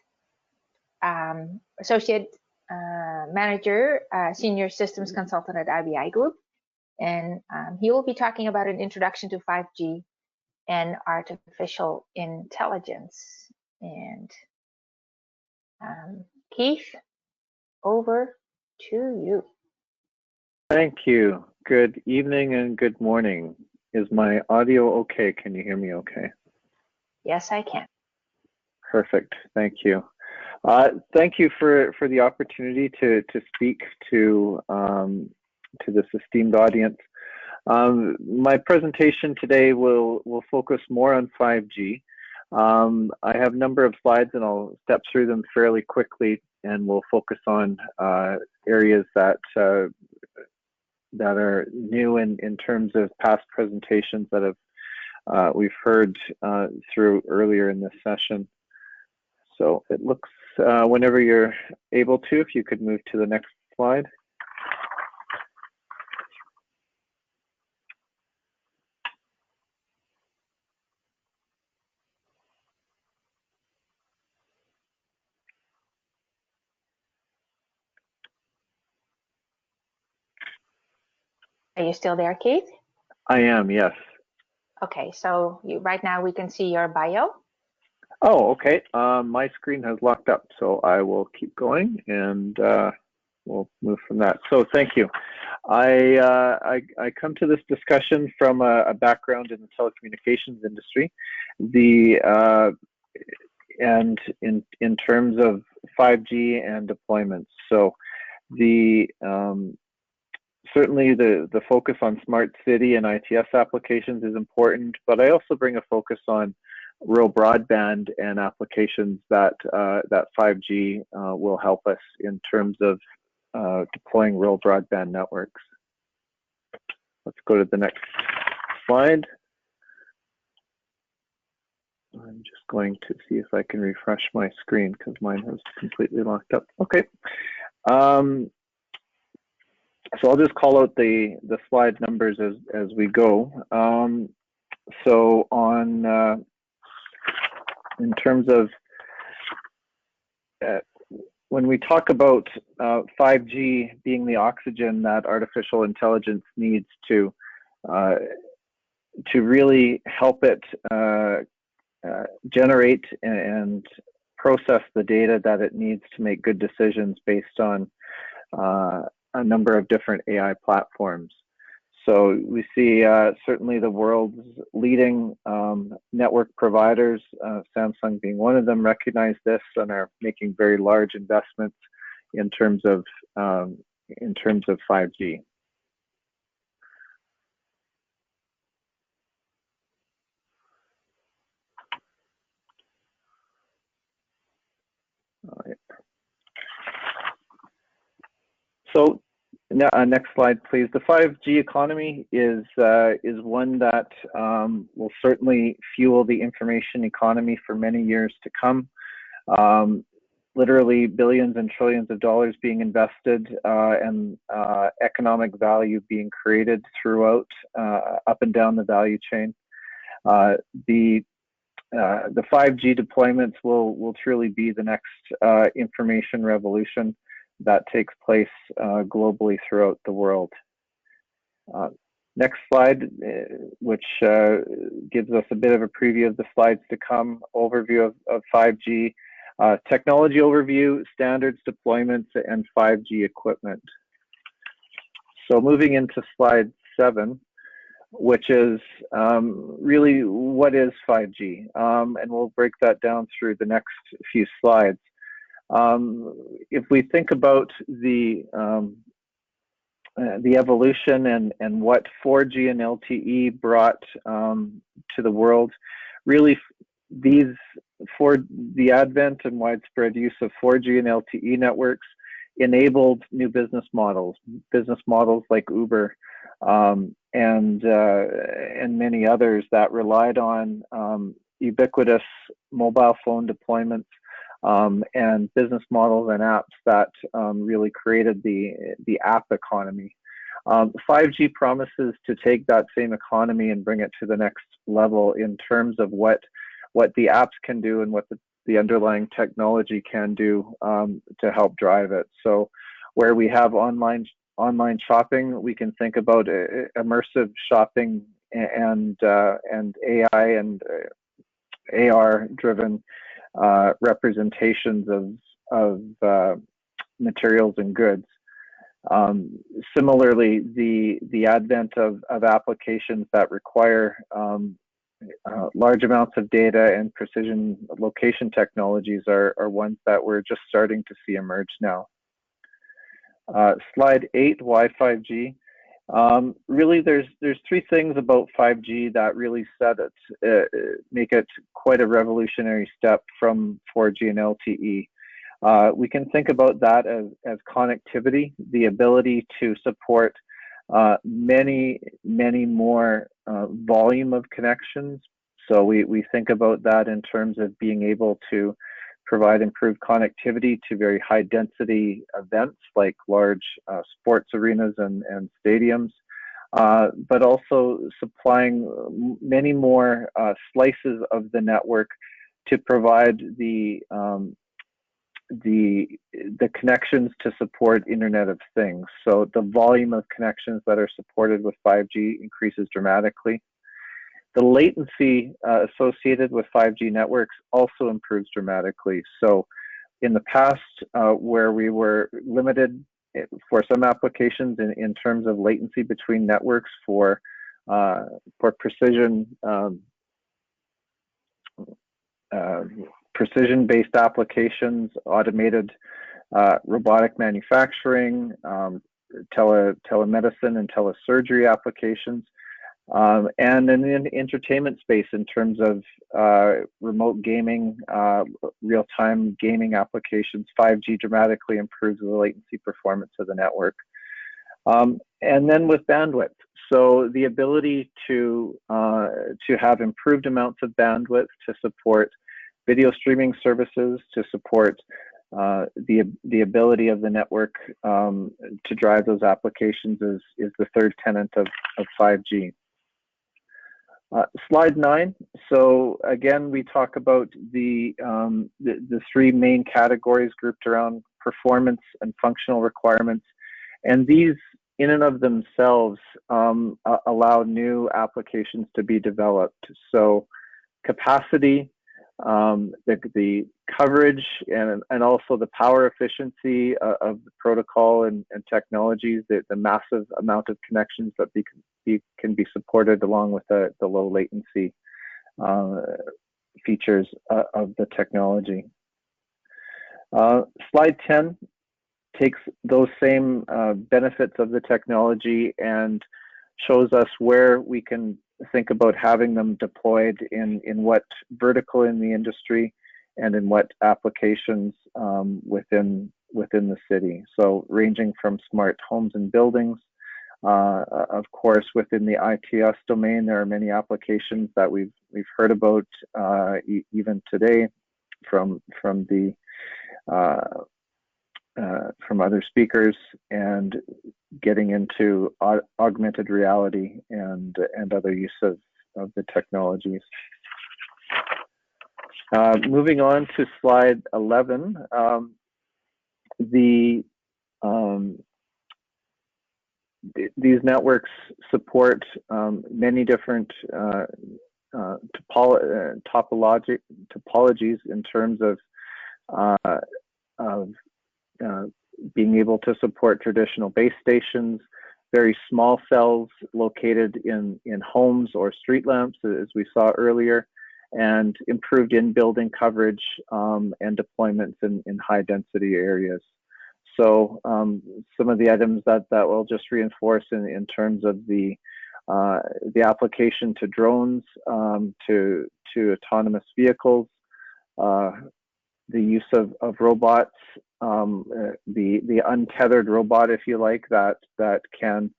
Associate Manager, Senior Systems Consultant at IBI Group. And he will be talking about an introduction to 5G and artificial intelligence. And Keith, over to you. Thank you. Good evening and good morning. Is my audio okay? Can you hear me okay? Yes, I can. Perfect. Thank you. Thank you for the opportunity to speak to this esteemed audience. My presentation today will focus more on 5G. I have a number of slides and I'll step through them fairly quickly, and we'll focus on areas that are new in terms of past presentations that we've heard through earlier in this session. So it looks, whenever you're able to, if you could move to the next slide. Are you still there, Keith? I am, yes. Okay, so right now we can see your bio. Oh, okay. My screen has locked up, so I will keep going and we'll move from that. So thank you. I come to this discussion from a background in the telecommunications industry. And in terms of 5G and deployments. So certainly the focus on smart city and ITS applications is important, but I also bring a focus on rural broadband and applications that 5G will help us in terms of deploying rural broadband networks. Let's go to the next slide. I'm just going to see if I can refresh my screen because mine has completely locked up. Okay. So I'll just call out the slide numbers as we go. So on in terms of when we talk about 5G being the oxygen that artificial intelligence needs to really help it generate and process the data that it needs to make good decisions based on a number of different AI platforms. So we see certainly the world's leading network providers, Samsung being one of them, recognize this and are making very large investments in terms of 5G. All right. So next slide, please. The 5G economy is one that will certainly fuel the information economy for many years to come. Literally billions and trillions of dollars being invested and economic value being created throughout up and down the value chain. The 5G deployments will truly be the next information revolution that takes place globally throughout the world. Next slide, which gives us a bit of a preview of the slides to come, overview of 5G, technology overview, standards, deployments, and 5G equipment. So moving into slide 7, which is really what is 5G, and we'll break that down through the next few slides. If we think about the evolution and what 4G and LTE brought to the world, really the advent and widespread use of 4G and LTE networks enabled new business models like Uber and many others that relied on ubiquitous mobile phone deployments and business models and apps that really created the app economy. 5G promises to take that same economy and bring it to the next level in terms of what the apps can do and what the underlying technology can do to help drive it. So where we have online shopping, we can think about immersive shopping and AI and AR driven representations of materials and goods. Similarly, the advent of applications that require large amounts of data and precision location technologies are ones that we're just starting to see emerge now. Slide 8, why 5G? Really, there's 3 things about 5G that really make it quite a revolutionary step from 4G and LTE. We can think about that as connectivity, the ability to support many more volume of connections. So we think about that in terms of being able to provide improved connectivity to very high density events like large sports arenas and stadiums, but also supplying many more slices of the network to provide the connections to support Internet of Things. So the volume of connections that are supported with 5G increases dramatically. The latency associated with 5G networks also improves dramatically. So in the past, where we were limited for some applications in terms of latency between networks for precision-based applications, automated robotic manufacturing, telemedicine and telesurgery applications, and in the entertainment space in terms of remote gaming, real-time gaming applications, 5G dramatically improves the latency performance of the network. And then with bandwidth, so the ability to have improved amounts of bandwidth to support video streaming services, to support the ability of the network to drive those applications is the third tenet of 5G. Slide 9. So again, we talk about the three main categories grouped around performance and functional requirements. And these in and of themselves allow new applications to be developed. So capacity, the coverage, and also the power efficiency of the protocol and technologies, the massive amount of connections that can be supported along with the low latency features of the technology. Slide 10 takes those same benefits of the technology and shows us where we can think about having them deployed in what vertical in the industry and in what applications within the city. So ranging from smart homes and buildings. Of course, within the ITS domain, there are many applications that we've heard about even today from other speakers, and getting into augmented reality and other use of the technologies. Moving on to slide 11, these networks support many different topologies in terms of being able to support traditional base stations, very small cells located in homes or street lamps, as we saw earlier, and improved in-building coverage and deployments in high density areas. So some of the items that will just reinforce in terms of the application to drones, to autonomous vehicles, the use of robots, the untethered robot, if you like, that can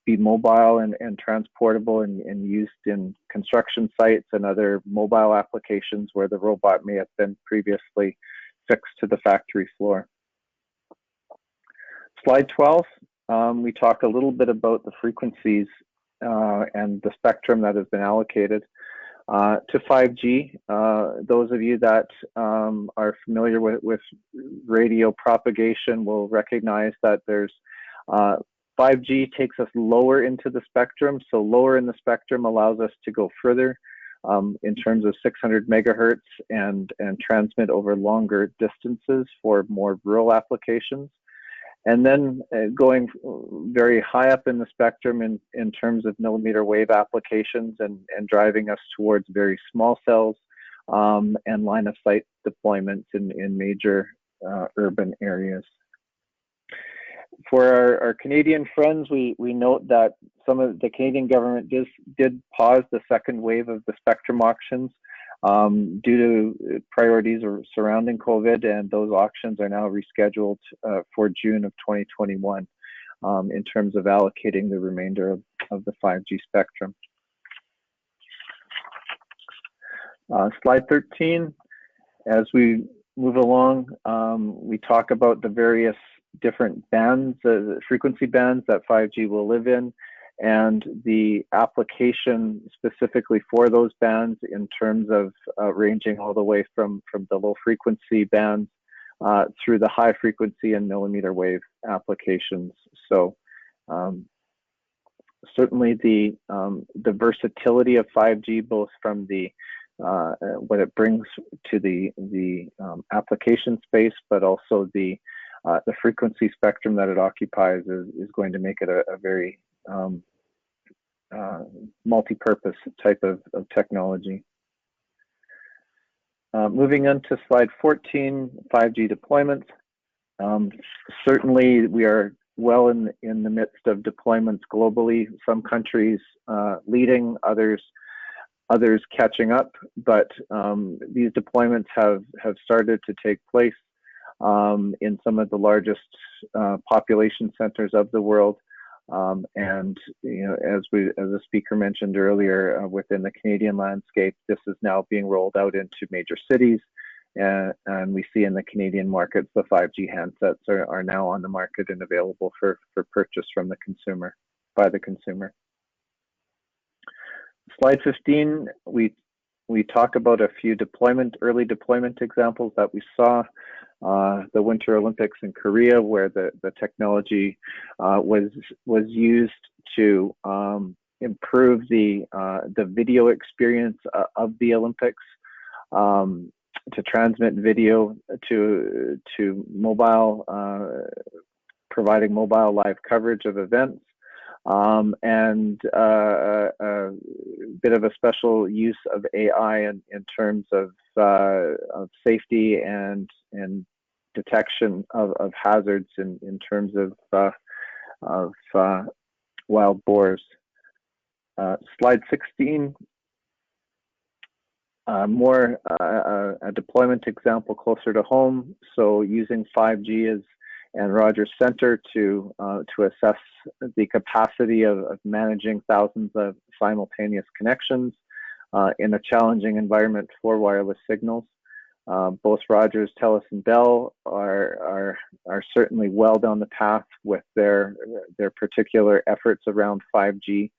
be mobile and transportable and used in construction sites and other mobile applications where the robot may have been previously fixed to the factory floor. Slide 12, we talk a little bit about the frequencies and the spectrum that has been allocated to 5G. Those of you that are familiar with radio propagation will recognize that there's 5G takes us lower into the spectrum. So lower in the spectrum allows us to go further in terms of 600 megahertz and transmit over longer distances for more rural applications. And then going very high up in the spectrum in terms of millimeter wave applications and driving us towards very small cells and line of sight deployments in major urban areas. For our Canadian friends, we note that some of the Canadian government did pause the second wave of the spectrum auctions due to priorities surrounding COVID, and those auctions are now rescheduled for June of 2021 in terms of allocating the remainder of the 5G spectrum. Slide 13, as we move along, we talk about the various different bands, frequency bands that 5G will live in, and the application specifically for those bands in terms of ranging all the way from the low frequency bands through the high frequency and millimeter wave applications. So certainly the versatility of 5G, both from the what it brings to the application space, but also the frequency spectrum that it occupies is going to make it a very multi-purpose type of technology. Moving on to slide 14, 5G deployments. Certainly we are well in the midst of deployments globally, some countries leading, others catching up, but these deployments have started to take place in some of the largest population centers of the world. And as the speaker mentioned earlier, within the Canadian landscape, this is now being rolled out into major cities, and we see in the Canadian markets the 5G handsets are now on the market and available for purchase from the consumer, by the consumer. Slide 15, we talk about a few early deployment examples that we saw. The Winter Olympics in Korea, where the technology was used to improve the video experience of the Olympics, to transmit video to mobile, providing mobile live coverage of events, and a bit of a special use of AI in terms of safety and detection of hazards in terms of wild boars. Slide 16, more a deployment example closer to home. So using 5G and Rogers Center to assess the capacity of managing thousands of simultaneous connections in a challenging environment for wireless signals. Both Rogers, Telus, and Bell are certainly well down the path with their particular efforts around 5G,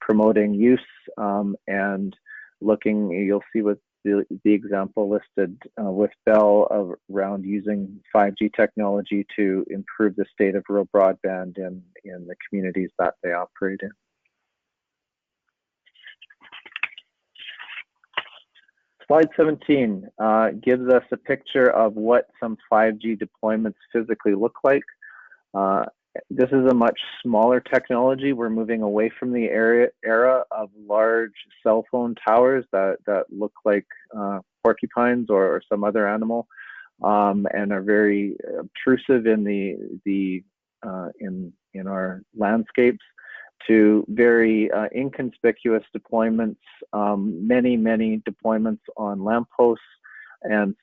promoting use and looking. You'll see with the example listed with Bell around using 5G technology to improve the state of rural broadband in the communities that they operate in. Slide 17 gives us a picture of what some 5G deployments physically look like. This is a much smaller technology. We're moving away from the era of large cell phone towers that look like porcupines or some other animal, and are very obtrusive in our landscapes, to very inconspicuous deployments, many deployments on lampposts and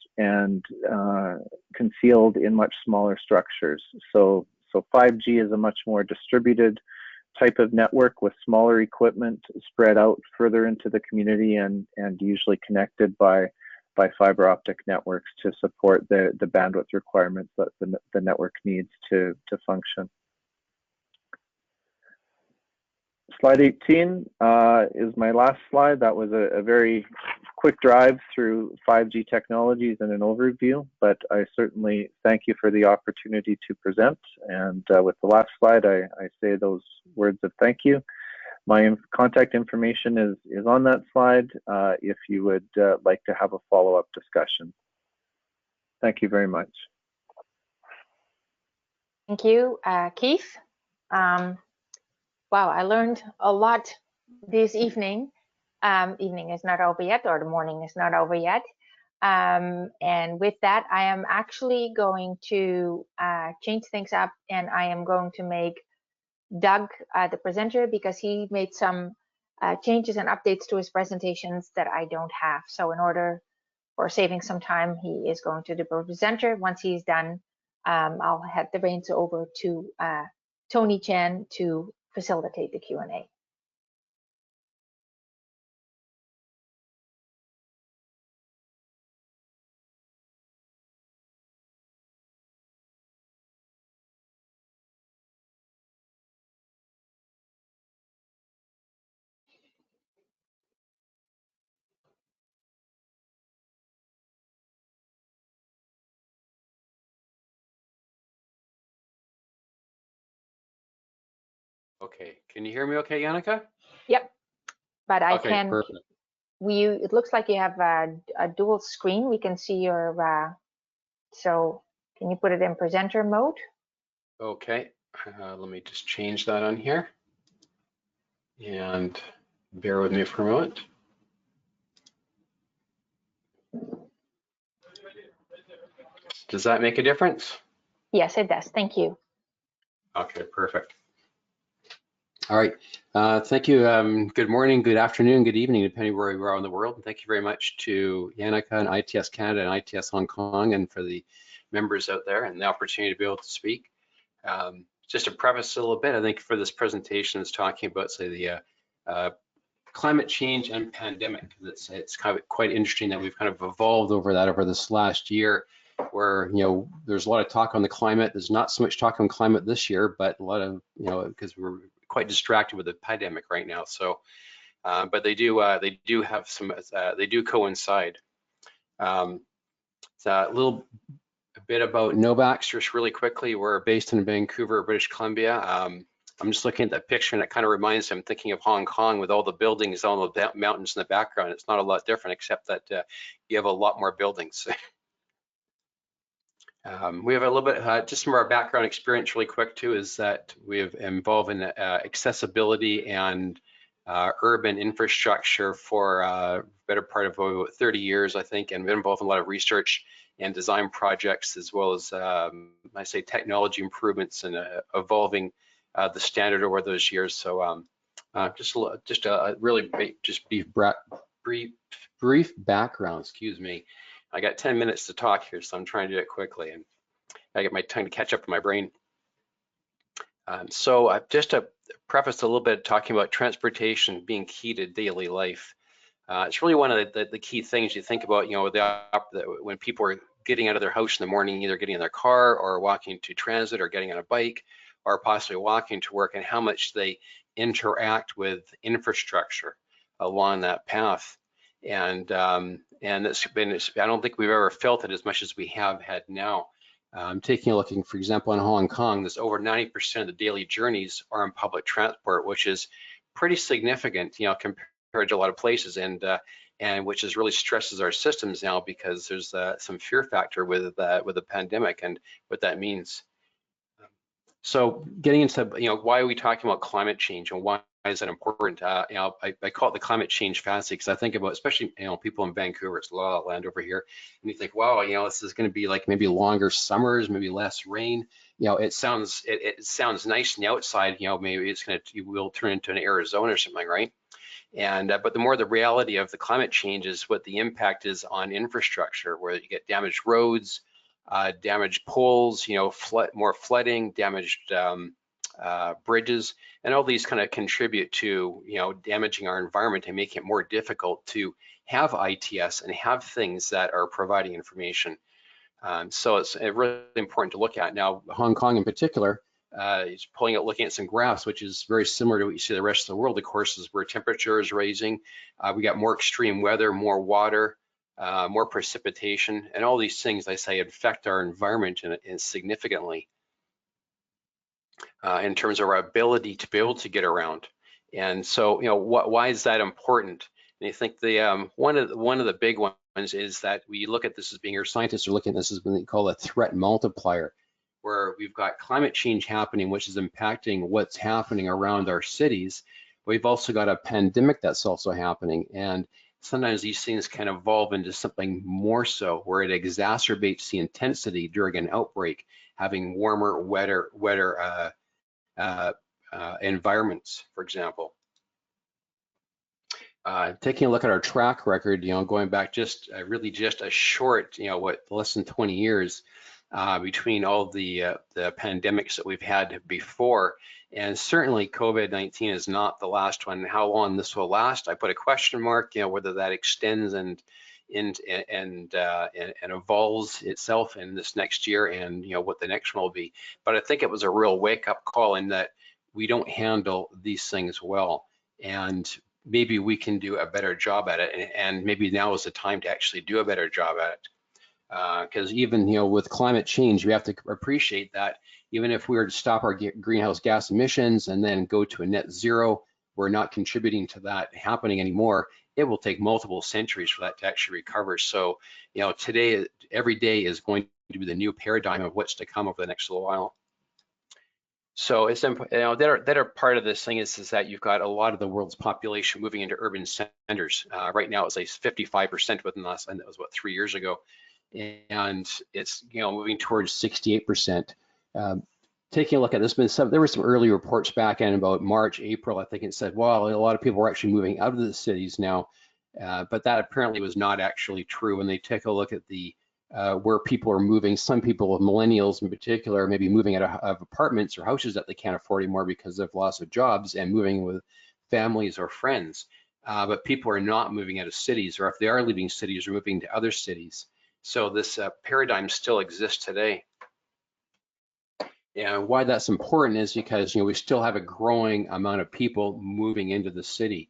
concealed in much smaller structures. So 5G is a much more distributed type of network with smaller equipment spread out further into the community and usually connected by fiber optic networks to support the bandwidth requirements that the network needs to function. Slide 18 is my last slide. That was a very quick drive through 5G technologies and an overview, but I certainly thank you for the opportunity to present. And with the last slide, I say those words of thank you. My contact information is on that slide if you would like to have a follow-up discussion. Thank you very much. Thank you, Keith. Wow, I learned a lot this evening. Evening is not over yet, or the morning is not over yet. And with that, I am actually going to change things up, and I am going to make Doug the presenter, because he made some changes and updates to his presentations that I don't have. So in order for saving some time, he is going to be the presenter. Once he's done, I'll hand the reins over to Tony Chan to facilitate the Q&A. Okay, can you hear me okay, Yannicka? Yep, but I Okay, can. perfect. It looks like you have a dual screen. We can see your. So can you put it in presenter mode? Okay, let me just change that on here. And bear with me for a moment. Does that make a difference? Yes, it does. Thank you. Okay, perfect. All right, thank you. Good morning, good afternoon, good evening, depending where you are in the world. And thank you very much to Yannicka and ITS Canada and ITS Hong Kong, and for the members out there and the opportunity to be able to speak. Just to preface a little bit, I think for this presentation is talking about, say, the climate change and pandemic. It's kind of quite interesting that we've kind of evolved over this last year, where there's a lot of talk on the climate. There's not so much talk on climate this year, but a lot of because we're quite distracted with the pandemic right now. So but they do have some, they do coincide. So a bit about Novax, just really quickly. We're based in Vancouver, British Columbia. I'm just looking at that picture and it kind of reminds me, I'm thinking of Hong Kong with all the buildings, all the mountains in the background. It's not a lot different, except that you have a lot more buildings. We have a little bit, just from our background experience really quick too, is that we've involved in accessibility and urban infrastructure for a better part of about 30 years, I think, and been involved in a lot of research and design projects, as well as, I say, technology improvements and evolving the standard over those years. So just a really brief background, excuse me. I got 10 minutes to talk here, so I'm trying to do it quickly, and I get my time to catch up in my brain. So just to preface a little bit talking about transportation being key to daily life. It's really one of the key things you think about, you know, when people are getting out of their house in the morning, either getting in their car or walking to transit or getting on a bike or possibly walking to work, and how much they interact with infrastructure along that path. And it's been, I don't think we've ever felt it as much as we have had now. Taking a look, for example, in Hong Kong, there's over 90% of the daily journeys are on public transport, which is pretty significant, you know, compared to a lot of places, and which is really stresses our systems now, because there's some fear factor with the pandemic and what that means. So getting into, you know, why are we talking about climate change and why is that important? You know, I call it the climate change fantasy, because I think about, especially, you know, people in Vancouver, it's a lot of land over here, and you think, wow, you know, this is going to be like maybe longer summers, maybe less rain. You know, it sounds nice on the outside. You know, maybe you will turn into an Arizona or something, right? And but the more the reality of the climate change is what the impact is on infrastructure, where you get damaged roads, damaged poles, you know, more flooding, damaged bridges, and all these kind of contribute to, you know, damaging our environment and making it more difficult to have ITS and have things that are providing information. So it's really important to look at. Now, Hong Kong in particular, is looking at some graphs, which is very similar to what you see the rest of the world, of course, is where temperature is raising. We got more extreme weather, more water, more precipitation, and all these things, I say, affect our environment in significantly in terms of our ability to be able to get around. And so, you know, why is that important? And I think the one of the big ones is that we look at this as being, or scientists are looking at this as what they call a threat multiplier, where we've got climate change happening, which is impacting what's happening around our cities. We've also got a pandemic that's also happening, and sometimes these things can evolve into something more so, where it exacerbates the intensity during an outbreak, having warmer, wetter environments, for example. Taking a look at our track record, you know, going back just a short, you know, less than 20 years between all the pandemics that we've had before, and certainly COVID-19 is not the last one. How long this will last, I put a question mark, you know, whether that extends and evolves itself in this next year, and you know what the next one will be. But I think it was a real wake-up call in that we don't handle these things well, and maybe we can do a better job at it, and maybe now is the time to actually do a better job at it. Because even, you know, with climate change, we have to appreciate that even if we were to stop our greenhouse gas emissions and then go to a net zero, we're not contributing to that happening anymore. It will take multiple centuries for that to actually recover. So, you know, today, every day is going to be the new paradigm of what's to come over the next little while. So it's, you know, that are part of this thing is that you've got a lot of the world's population moving into urban centers. Right now, it's like 55% within the last, and that was what, 3 years ago. And it's, you know, moving towards 68%. Taking a look at this, there were some early reports back in about March, April, I think it said, well, a lot of people were actually moving out of the cities now, but that apparently was not actually true. When they take a look at the where people are moving, some people, millennials in particular, maybe moving out of apartments or houses that they can't afford anymore because of loss of jobs and moving with families or friends. But people are not moving out of cities, or if they are leaving cities, are moving to other cities. So this paradigm still exists today. And why that's important is because, you know, we still have a growing amount of people moving into the city.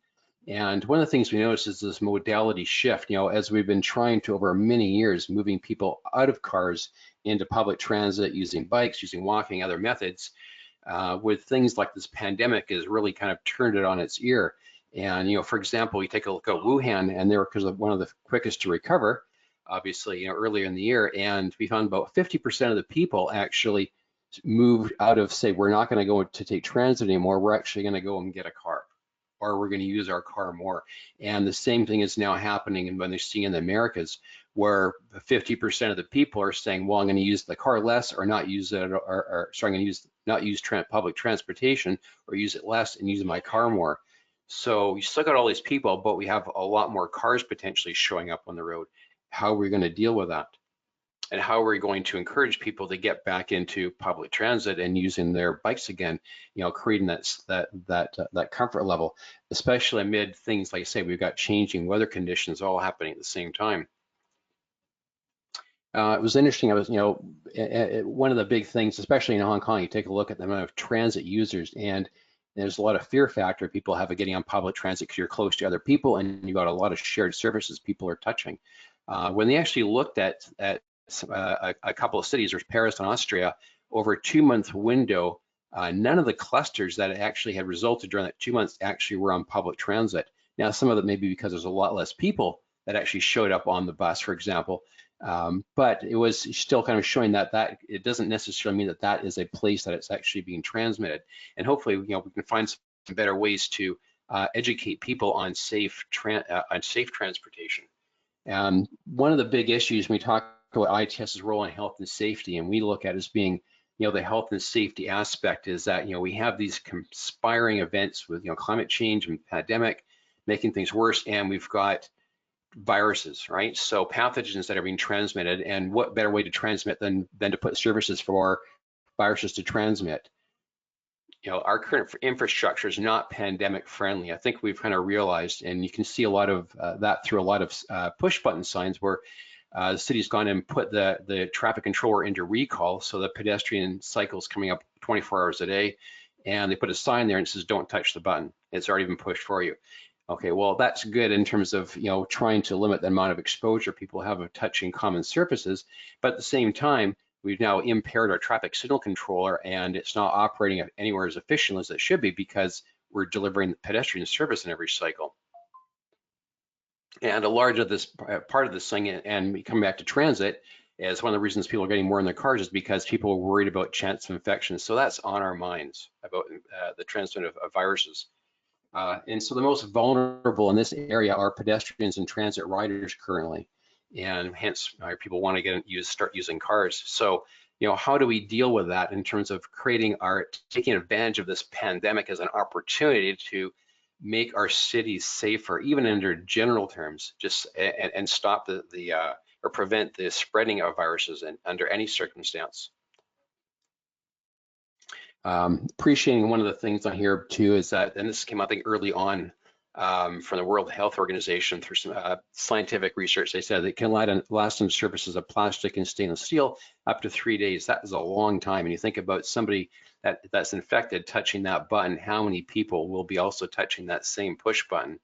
And one of the things we notice is this modality shift, as we've been trying to over many years, moving people out of cars into public transit, using bikes, using walking, other methods, with things like this pandemic has really kind of turned it on its ear. And, for example, you take a look at Wuhan, and they were one of the quickest to recover, obviously, earlier in the year. And we found about 50% of the people actually moved out of, say, we're not going to go to take transit anymore. We're actually going to go and get a car, or we're going to use our car more. And the same thing is now happening when they're seeing in the Americas, where 50% of the people are saying, well, I'm going to use the car less, or not use it, or sorry, I'm going to not use public transportation, or use it less and use my car more. So you still got all these people, but we have a lot more cars potentially showing up on the road. How are we going to deal with that? And how are we going to encourage people to get back into public transit and using their bikes again, creating that comfort level, especially amid things like I say, we've got changing weather conditions all happening at the same time. It was interesting. I was, one of the big things, especially in Hong Kong, you take a look at the amount of transit users, and there's a lot of fear factor people have of getting on public transit because you're close to other people and you've got a lot of shared services people are touching. When they actually looked at a couple of cities, there's Paris and Austria, over a 2-month window, none of the clusters that actually had resulted during that 2 months actually were on public transit. Now, some of it may be because there's a lot less people that actually showed up on the bus, for example, but it was still kind of showing that it doesn't necessarily mean that is a place that it's actually being transmitted. And hopefully, we can find some better ways to educate people on safe transportation. One of the big issues when we talk about ITS's role in health and safety, and we look at as being, the health and safety aspect, is that, we have these conspiring events with, climate change and pandemic making things worse, and we've got viruses, right? So pathogens that are being transmitted, and what better way to transmit than to put services for viruses to transmit. Our current infrastructure is not pandemic friendly. I think we've kind of realized, and you can see a lot of that through a lot of push button signs where the city's gone and put the traffic controller into recall, so the pedestrian cycle's coming up 24 hours a day, and they put a sign there and it says, don't touch the button. It's already been pushed for you. Okay, well, that's good in terms of, trying to limit the amount of exposure people have of touching common surfaces, but at the same time, we've now impaired our traffic signal controller, and it's not operating anywhere as efficient as it should be because we're delivering the pedestrian service in every cycle. And a large of this part of this thing, and we come back to transit, is one of the reasons people are getting more in their cars is because people are worried about chance of infection. So that's on our minds about the transmission of viruses. And so the most vulnerable in this area are pedestrians and transit riders currently, and hence people want to start using cars. So, how do we deal with that in terms of taking advantage of this pandemic as an opportunity to make our cities safer, even under general terms, and stop or prevent the spreading of viruses under any circumstance. Appreciating one of the things on here too is that, and this came I think early on from the World Health Organization through some scientific research, they said it can last on surfaces of plastic and stainless steel up to 3 days. That is a long time. And you think about somebody that's infected touching that button, how many people will be also touching that same push button?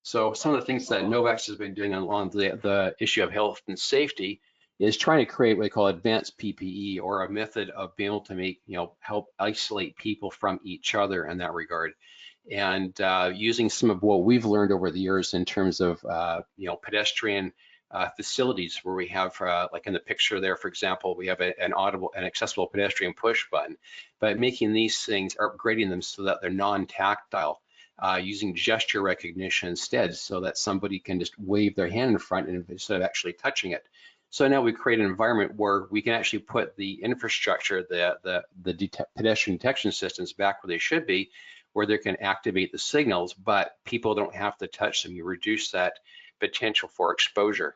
So some of the things that Novax has been doing along the issue of health and safety is trying to create what we call advanced PPE, or a method of being able to help isolate people from each other in that regard. And using some of what we've learned over the years in terms of pedestrian facilities where we have, like in the picture there, for example, we have an accessible pedestrian push button, but making these things, upgrading them so that they're non-tactile, using gesture recognition instead, so that somebody can just wave their hand in front instead of actually touching it. So now we create an environment where we can actually put the infrastructure, the pedestrian detection systems back where they should be, where they can activate the signals, but people don't have to touch them. You reduce that potential for exposure.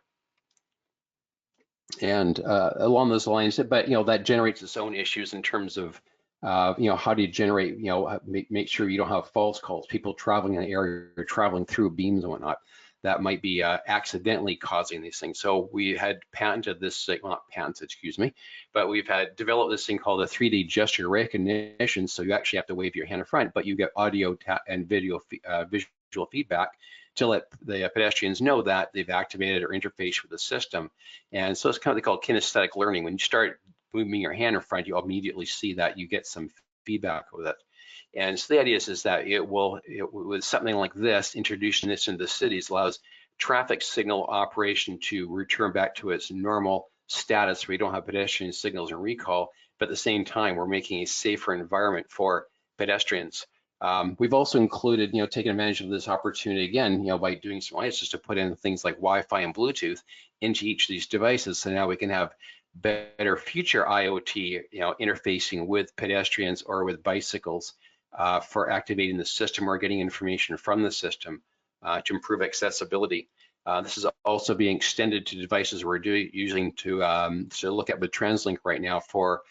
And along those lines, but that generates its own issues in terms of how do you generate, make sure you don't have false calls, people traveling in an area or traveling through beams and whatnot that might be accidentally causing these things. So we had patented this, well, not patented, excuse me, but we've had developed this thing called a 3D gesture recognition. So you actually have to wave your hand in front, but you get audio and video visual visual feedback to let the pedestrians know that they've activated or interfaced with the system. And so it's kind of called kinesthetic learning. When you start moving your hand in front, you immediately see that you get some feedback with it. And so the idea is that with something like this, introducing this into the cities allows traffic signal operation to return back to its normal status where you don't have pedestrian signals and recall, but at the same time, we're making a safer environment for pedestrians. We've also included, taking advantage of this opportunity again, by doing some lights, just to put in things like Wi-Fi and Bluetooth into each of these devices. So now we can have better future IoT, interfacing with pedestrians or with bicycles for activating the system or getting information from the system to improve accessibility. This is also being extended to devices we're using to look at with TransLink right now for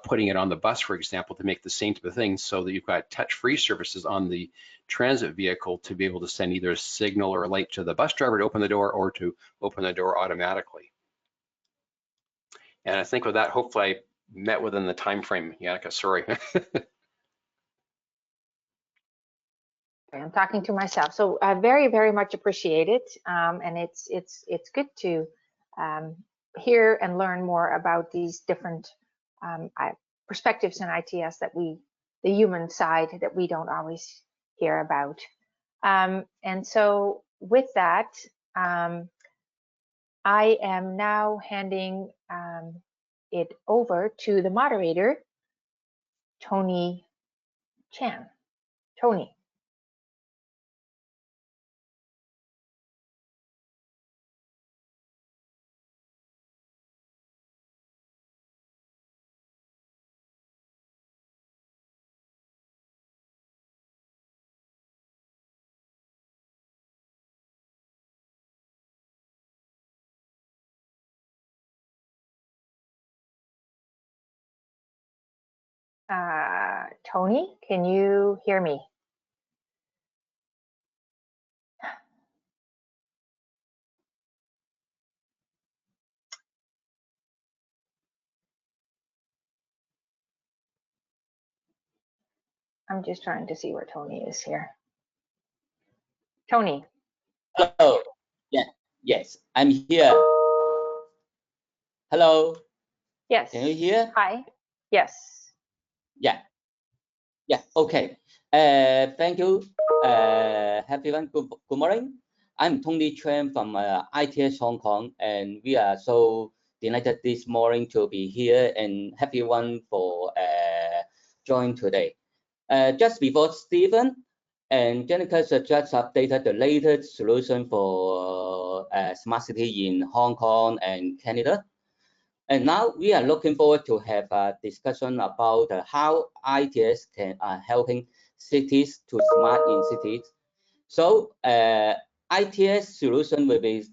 putting it on the bus, for example, to make the same type of thing, so that you've got touch-free services on the transit vehicle to be able to send either a signal or a light to the bus driver to open the door or to open the door automatically. And I think with that, hopefully I met within the time frame, Yannicka, sorry. I'm talking to myself. So very, very much appreciate it. And it's good to hear and learn more about these different perspectives in ITS that the human side that we don't always hear about. And so with that, I am now handing it over to the moderator, Tony Chan. Tony. Tony, can you hear me? I'm just trying to see where Tony is here. Tony. Hello. Yeah. Yes, I'm here. Hello. Yes. Can you hear? Hi. Yes. Yeah. Yeah. Okay. Thank you. Everyone. Good morning. I'm Tony Chuan from ITS Hong Kong, and we are so delighted this morning to be here and everyone for join today. Just before Stephen and Jenica just updated the latest solution for smart city in Hong Kong and Canada. And now we are looking forward to have a discussion about how ITS can helping cities to smart in cities. So ITS solution will be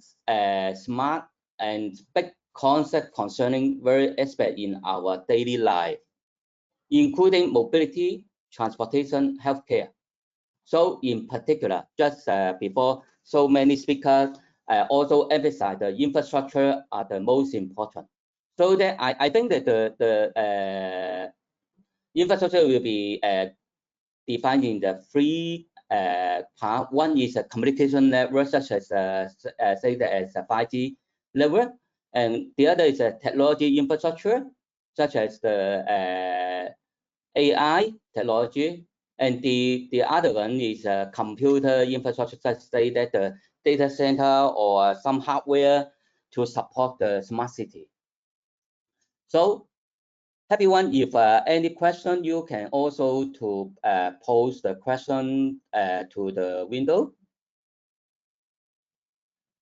smart and big concept concerning various aspects in our daily life, including mobility, transportation, healthcare. So in particular, just before, so many speakers also emphasize the infrastructure are the most important. So that I think that the infrastructure will be defined in the three part. One is a communication network, such as say that as a 5G network, and the other is a technology infrastructure, such as the AI technology, and the other one is a computer infrastructure, such say that the data center or some hardware to support the smart city. So everyone, if any question, you can also to post the question to the window.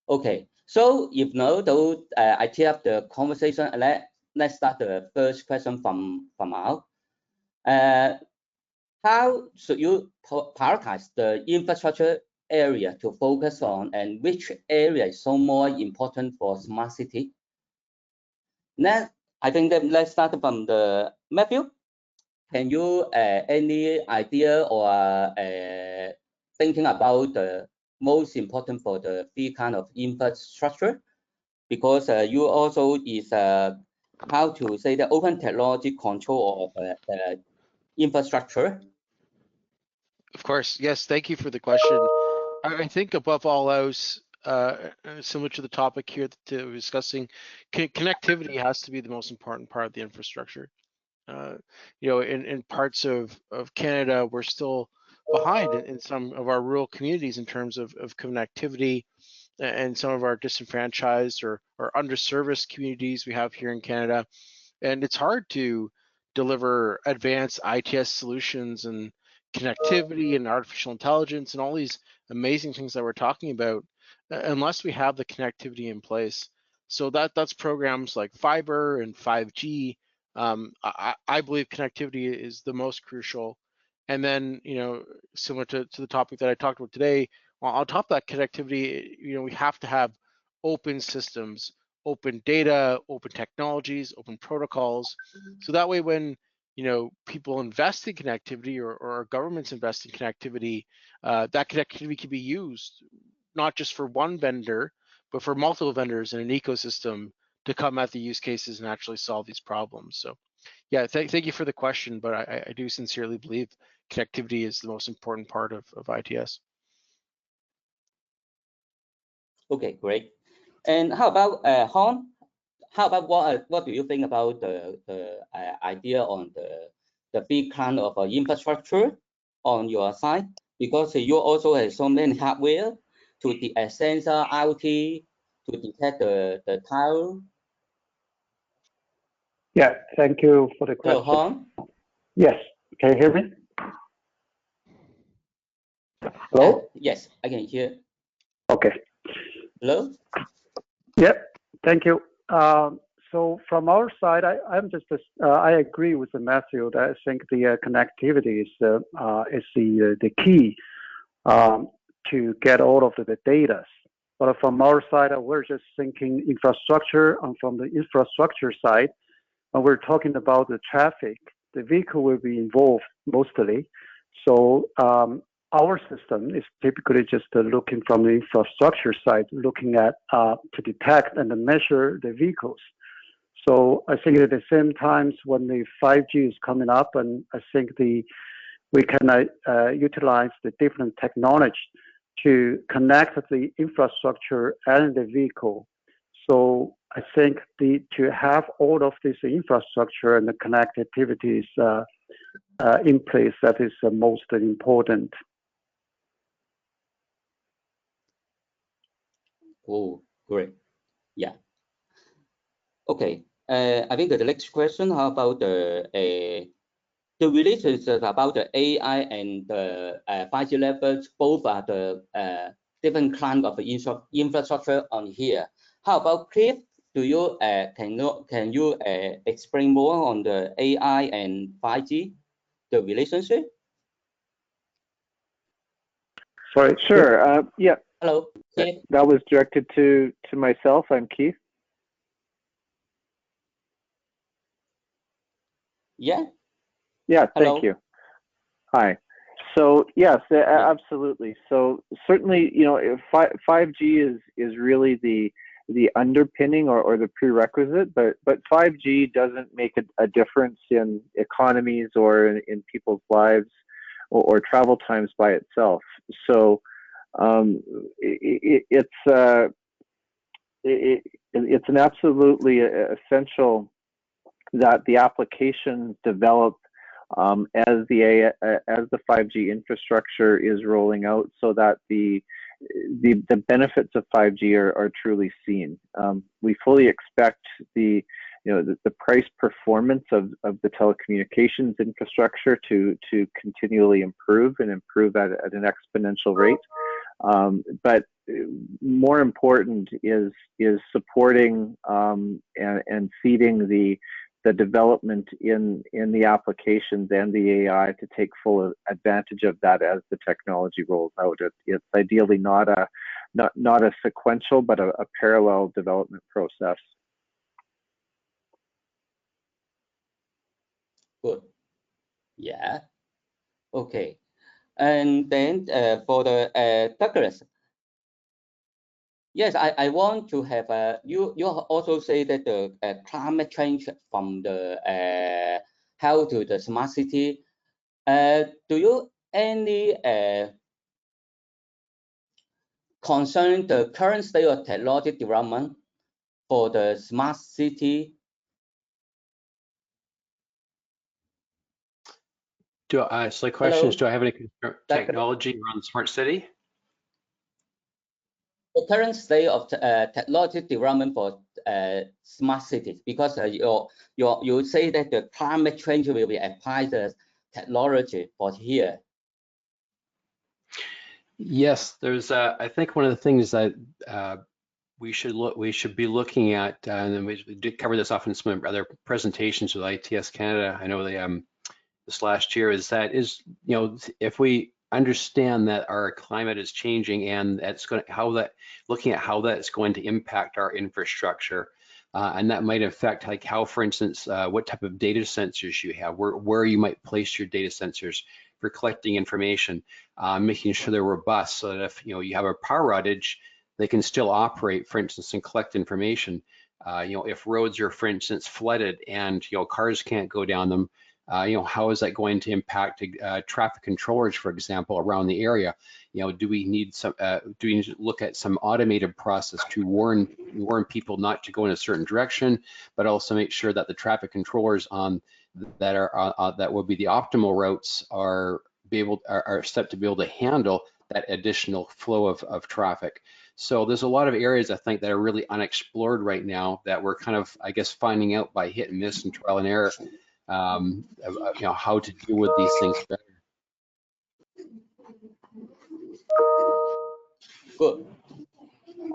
Okay, so if no, though, I tee up the conversation. Let's start the first question from out. How should you prioritize the infrastructure area to focus on, and which area is so more important for smart city? Then I think that let's start from the Matthew. Can you any idea or thinking about the most important for the three kind of infrastructure? Because you also is how to say the open technology control of infrastructure. Of course, yes. Thank you for the question. I think above all else, similar to the topic here that we're discussing, connectivity has to be the most important part of the infrastructure. In parts of Canada, we're still behind in some of our rural communities in terms of connectivity, and some of our disenfranchised or underserviced communities we have here in Canada. And it's hard to deliver advanced ITS solutions and connectivity and artificial intelligence and all these amazing things that we're talking about unless we have the connectivity in place. So that's programs like fiber and 5G. I believe connectivity is the most crucial. And then, similar to the topic that I talked about today, on top of that connectivity, we have to have open systems, open data, open technologies, open protocols. So that way, when people invest in connectivity or governments invest in connectivity, that connectivity can be used not just for one vendor, but for multiple vendors in an ecosystem to come at the use cases and actually solve these problems. So yeah, thank you for the question, but I do sincerely believe connectivity is the most important part of ITS. Okay, great. And how about Hon? How about what do you think about the idea on the big kind of infrastructure on your side? Because you also have so many hardware to the sensor, IoT, to detect the tile. Yeah, thank you for the question. Hello, Hon? Yes, can you hear me? Hello? Yes, I can hear. Okay. Hello? Yep, thank you. So from our side, I agree with Matthew that I think the connectivity is the key to get all of the data. But from our side, we're just thinking infrastructure, and from the infrastructure side, when we're talking about the traffic, the vehicle will be involved mostly. So our system is typically just looking from the infrastructure side, looking at to detect and measure the vehicles. So I think at the same time, when the 5G is coming up, and I think we can utilize the different technology to connect the infrastructure and the vehicle. So I think to have all of this infrastructure and the connectivity in place, that is the most important. Oh, great. Yeah. Okay. I think the next question, how about the relationship about the AI and the 5G levels? Both are the different kind of infrastructure on here. How about Cliff? Do you can you explain more on the AI and 5G, the relationship? Sorry. Sure. Yeah. Hello, Keith. That was directed to myself. I'm Keith. Yeah. Yeah. Hello. Thank you. Hi. So yes, absolutely. So certainly, 5G is really the underpinning or the prerequisite, but 5G doesn't make a difference in economies or in people's lives or travel times by itself. So it's an absolutely essential that the applications develop as the 5G infrastructure is rolling out, so that the benefits of 5G are truly seen. We fully expect the price performance of the telecommunications infrastructure to continually improve and improve at an exponential rate. But more important is supporting and feeding the development in the applications and the AI to take full advantage of that as the technology rolls out. It's ideally not a sequential, but a parallel development process. Good. Yeah. Okay. And then for the Douglas. Yes, I want to have you also say that the climate change from the health to the smart city. Do you any concerning the current state of technology development for the smart city. So the question is, do I have any technology around the smart city? The current state of technology development for smart cities, because you say that the climate change will be applied the technology for here. Yes, there's. I think one of the things that we should be looking at, and we did cover this off in some other presentations with ITS Canada. I know they this last year is if we understand that our climate is changing and that's going to looking at how that's going to impact our infrastructure, and that might affect like how, for instance, what type of data sensors you have, where you might place your data sensors for collecting information, making sure they're robust so that if you have a power outage, they can still operate, for instance, and collect information. If roads are, for instance, flooded and cars can't go down them, how is that going to impact traffic controllers, for example, around the area? Do we need to look at some automated process to warn people not to go in a certain direction, but also make sure that the traffic controllers that will be the optimal routes are set to be able to handle that additional flow of traffic. So there's a lot of areas I think that are really unexplored right now that we're kind of, I guess, finding out by hit and miss and trial and error. How to deal with these things better. Good,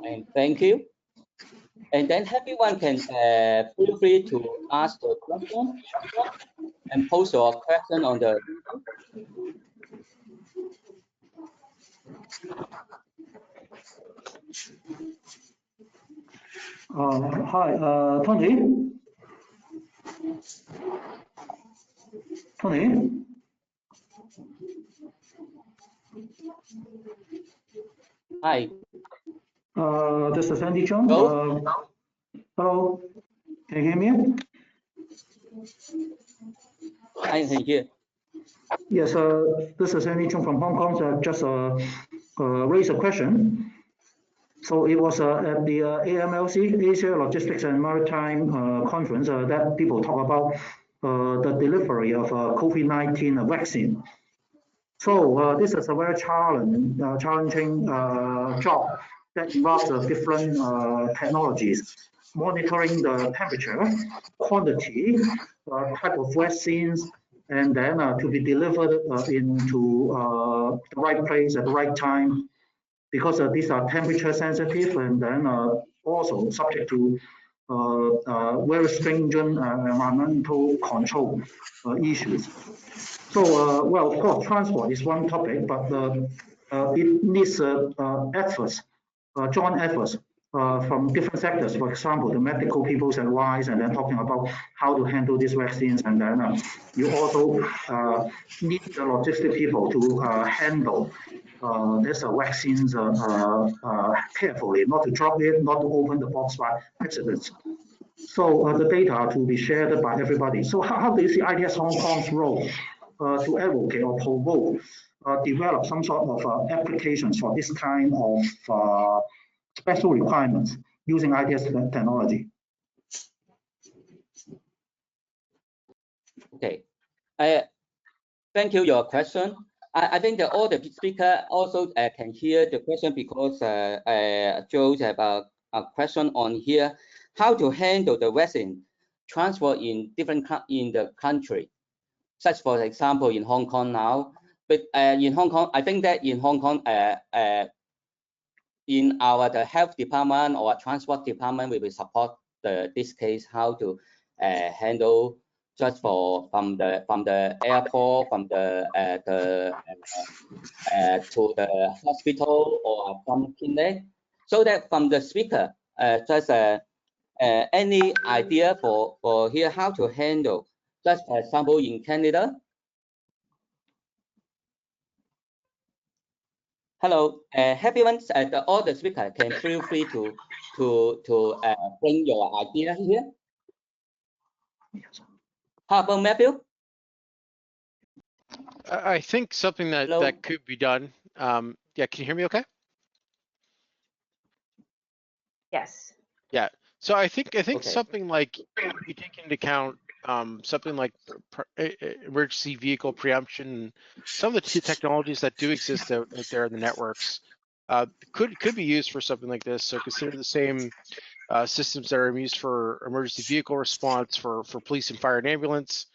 and thank you. And then everyone can feel free to ask the question and post your question on the. Hi, Tony. Tony. Hi. This is Andy Chung. Hello. Can you hear me? I can hear. Yes, this is Andy Chung from Hong Kong. So just raise a question. So it was at the AMLC, Asia Logistics and Maritime Conference, that people talk about the delivery of COVID-19 vaccine. So this is a very challenging job that involves different technologies, monitoring the temperature, quantity, type of vaccines, and then to be delivered into the right place at the right time, because these are temperature sensitive and then also subject to very stringent environmental control issues. So, well, of course, transport is one topic, but it needs efforts, joint efforts from different sectors. For example, the medical people's advice, and then talking about how to handle these vaccines. And then you also need the logistic people to handle these vaccines carefully, not to drop it, not to open the box by accidents. So the data are to be shared by everybody. So how do you see ITS Hong Kong's role to advocate or promote, develop some sort of applications for this kind of special requirements using ITS technology? Okay, thank you your question. I think that all the speaker also can hear the question, because Joe have a question on here, how to handle the vaccine transport in the country, such for example in Hong Kong now. But in Hong Kong, I think that in Hong Kong, in the health department or transport department, we will support this case, how to handle just from the airport, from the to the hospital or from clinic, so that from the speaker just any idea for here how to handle, just for example in Canada. Hello, everyone. All the speakers can feel free to bring your idea here. How about Matthew? I think something that could be done. Yeah, can you hear me okay? Yes. Yeah. So I think Okay. something like you take into account something like emergency vehicle preemption, some of the technologies that do exist out there in the networks could be used for something like this. So consider the same systems that are used for emergency vehicle response for police and fire and ambulance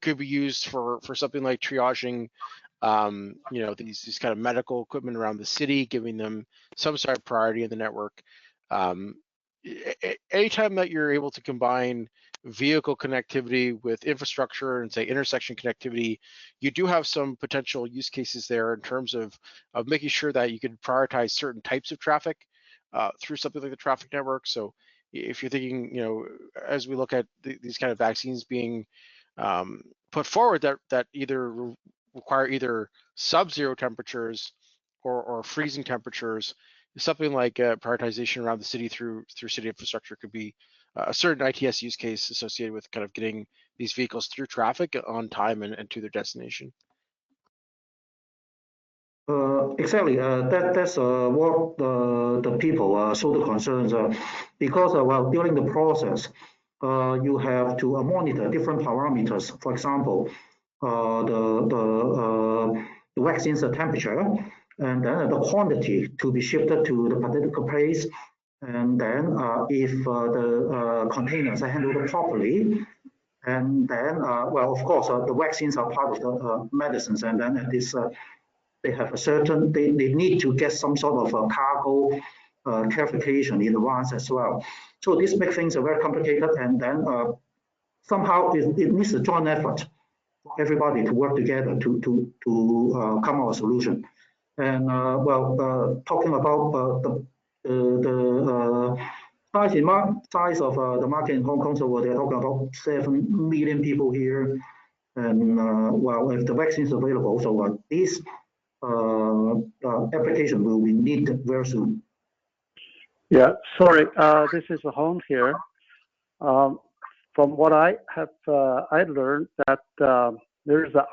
could be used for something like triaging these kind of medical equipment around the city, giving them some sort of priority in the network. Anytime that you're able to combine vehicle connectivity with infrastructure and say intersection connectivity, you do have some potential use cases there in terms of making sure that you can prioritize certain types of traffic through something like the traffic network. So if you're thinking, as we look at these kind of vaccines being put forward that either require either sub-zero temperatures or freezing temperatures, something like prioritization around the city through city infrastructure could be a certain ITS use case associated with kind of getting these vehicles through traffic on time and to their destination. Exactly. That's what the people show the concerns because well, during the process, you have to monitor different parameters. For example, the vaccine's temperature, and then the quantity to be shifted to the particular place, and then if the containers are handled properly, and then well, of course, the vaccines are part of the medicines, and then this. They have a certain, they need to get some sort of a cargo clarification in advance as well. So this makes things very complicated, and then somehow it needs a joint effort for everybody to work together to come up with a solution. And well, talking about the size of the market in Hong Kong, so they're talking about 7 million people here, and well, if the vaccine is available, so these application will be needed very soon. Yeah, sorry, this is Hong here. From what I have, I learned that there is a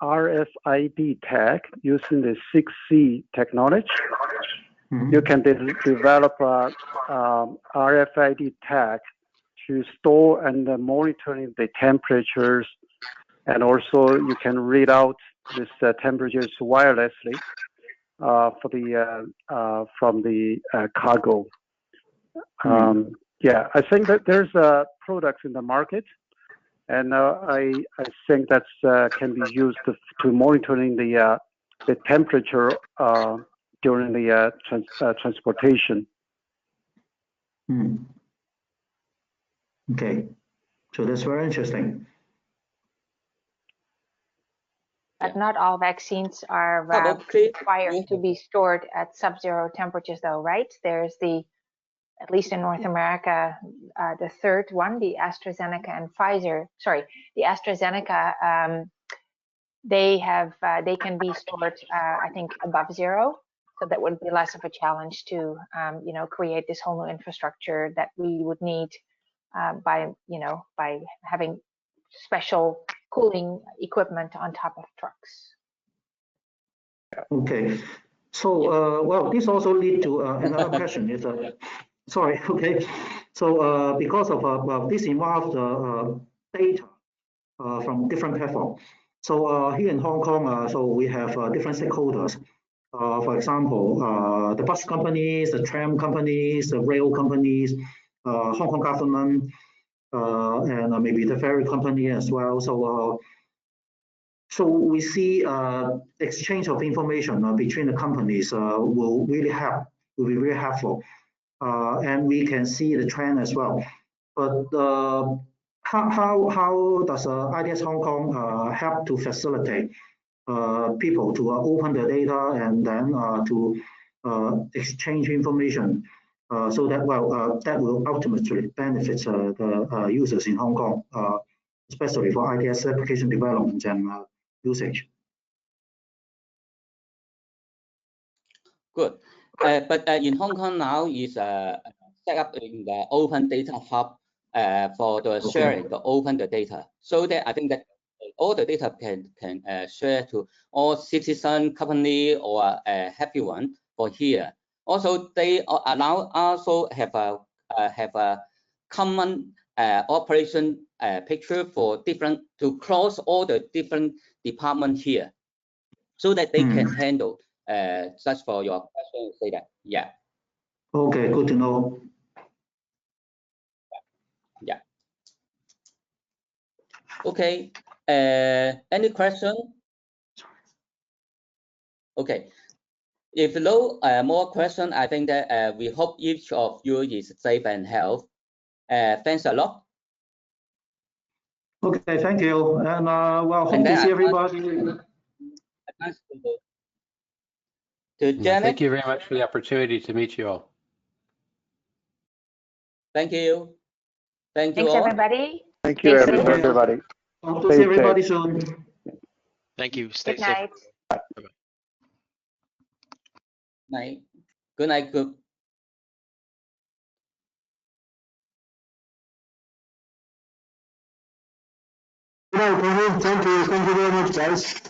RFID tag using the 6C technology. Mm-hmm. You can develop a RFID tag to store and monitoring the temperatures, and also you can read out this temperatures wirelessly for the from the cargo. Yeah, I think that there's products in the market, and I think that's can be used to monitoring the temperature during the transportation. Okay, so that's very interesting. But not all vaccines are required to be stored at sub-zero temperatures, though, right? There's at least in North America, the third one, the AstraZeneca and Pfizer. Sorry, the AstraZeneca. They can be stored, I think, above zero. So that would be less of a challenge to, create this whole new infrastructure that we would need by having special cooling equipment on top of trucks. Okay, so well, this also leads to another question. Is sorry, okay. So because of well, this involves data from different platforms. So here in Hong Kong, so we have different stakeholders. For example, the bus companies, the tram companies, the rail companies, Hong Kong government, and maybe the ferry company as well. So so we see exchange of information between the companies will be very helpful, and we can see the trend as well. But how does IDS Hong Kong help to facilitate people to open the data and then to exchange information so that that will ultimately benefit the users in Hong Kong, especially for IDS application development and usage. Good. But in Hong Kong now is set up in the open data hub for the sharing, to open the data, so that I think that all the data can share to all citizen, company, or everyone for here. Also, they now also have a common operation picture for different to cross all the different departments here, so that they can handle. Just for your question, say that. Yeah. Okay, good to know. Yeah. Okay. Any question? Okay. If no more question, I think that we hope each of you is safe and healthy. Thanks a lot. Okay, thank you. And well, hope to see everybody. To Janet. Thank you very much for the opportunity to meet you all. Thank you. Thank you Thanks, all. everybody. Thank you, Stay safe. everybody. Hope to see everybody soon. Thank you. Stay Good safe. night. Bye-bye. Night. Good night. Good. Thank you very much, guys.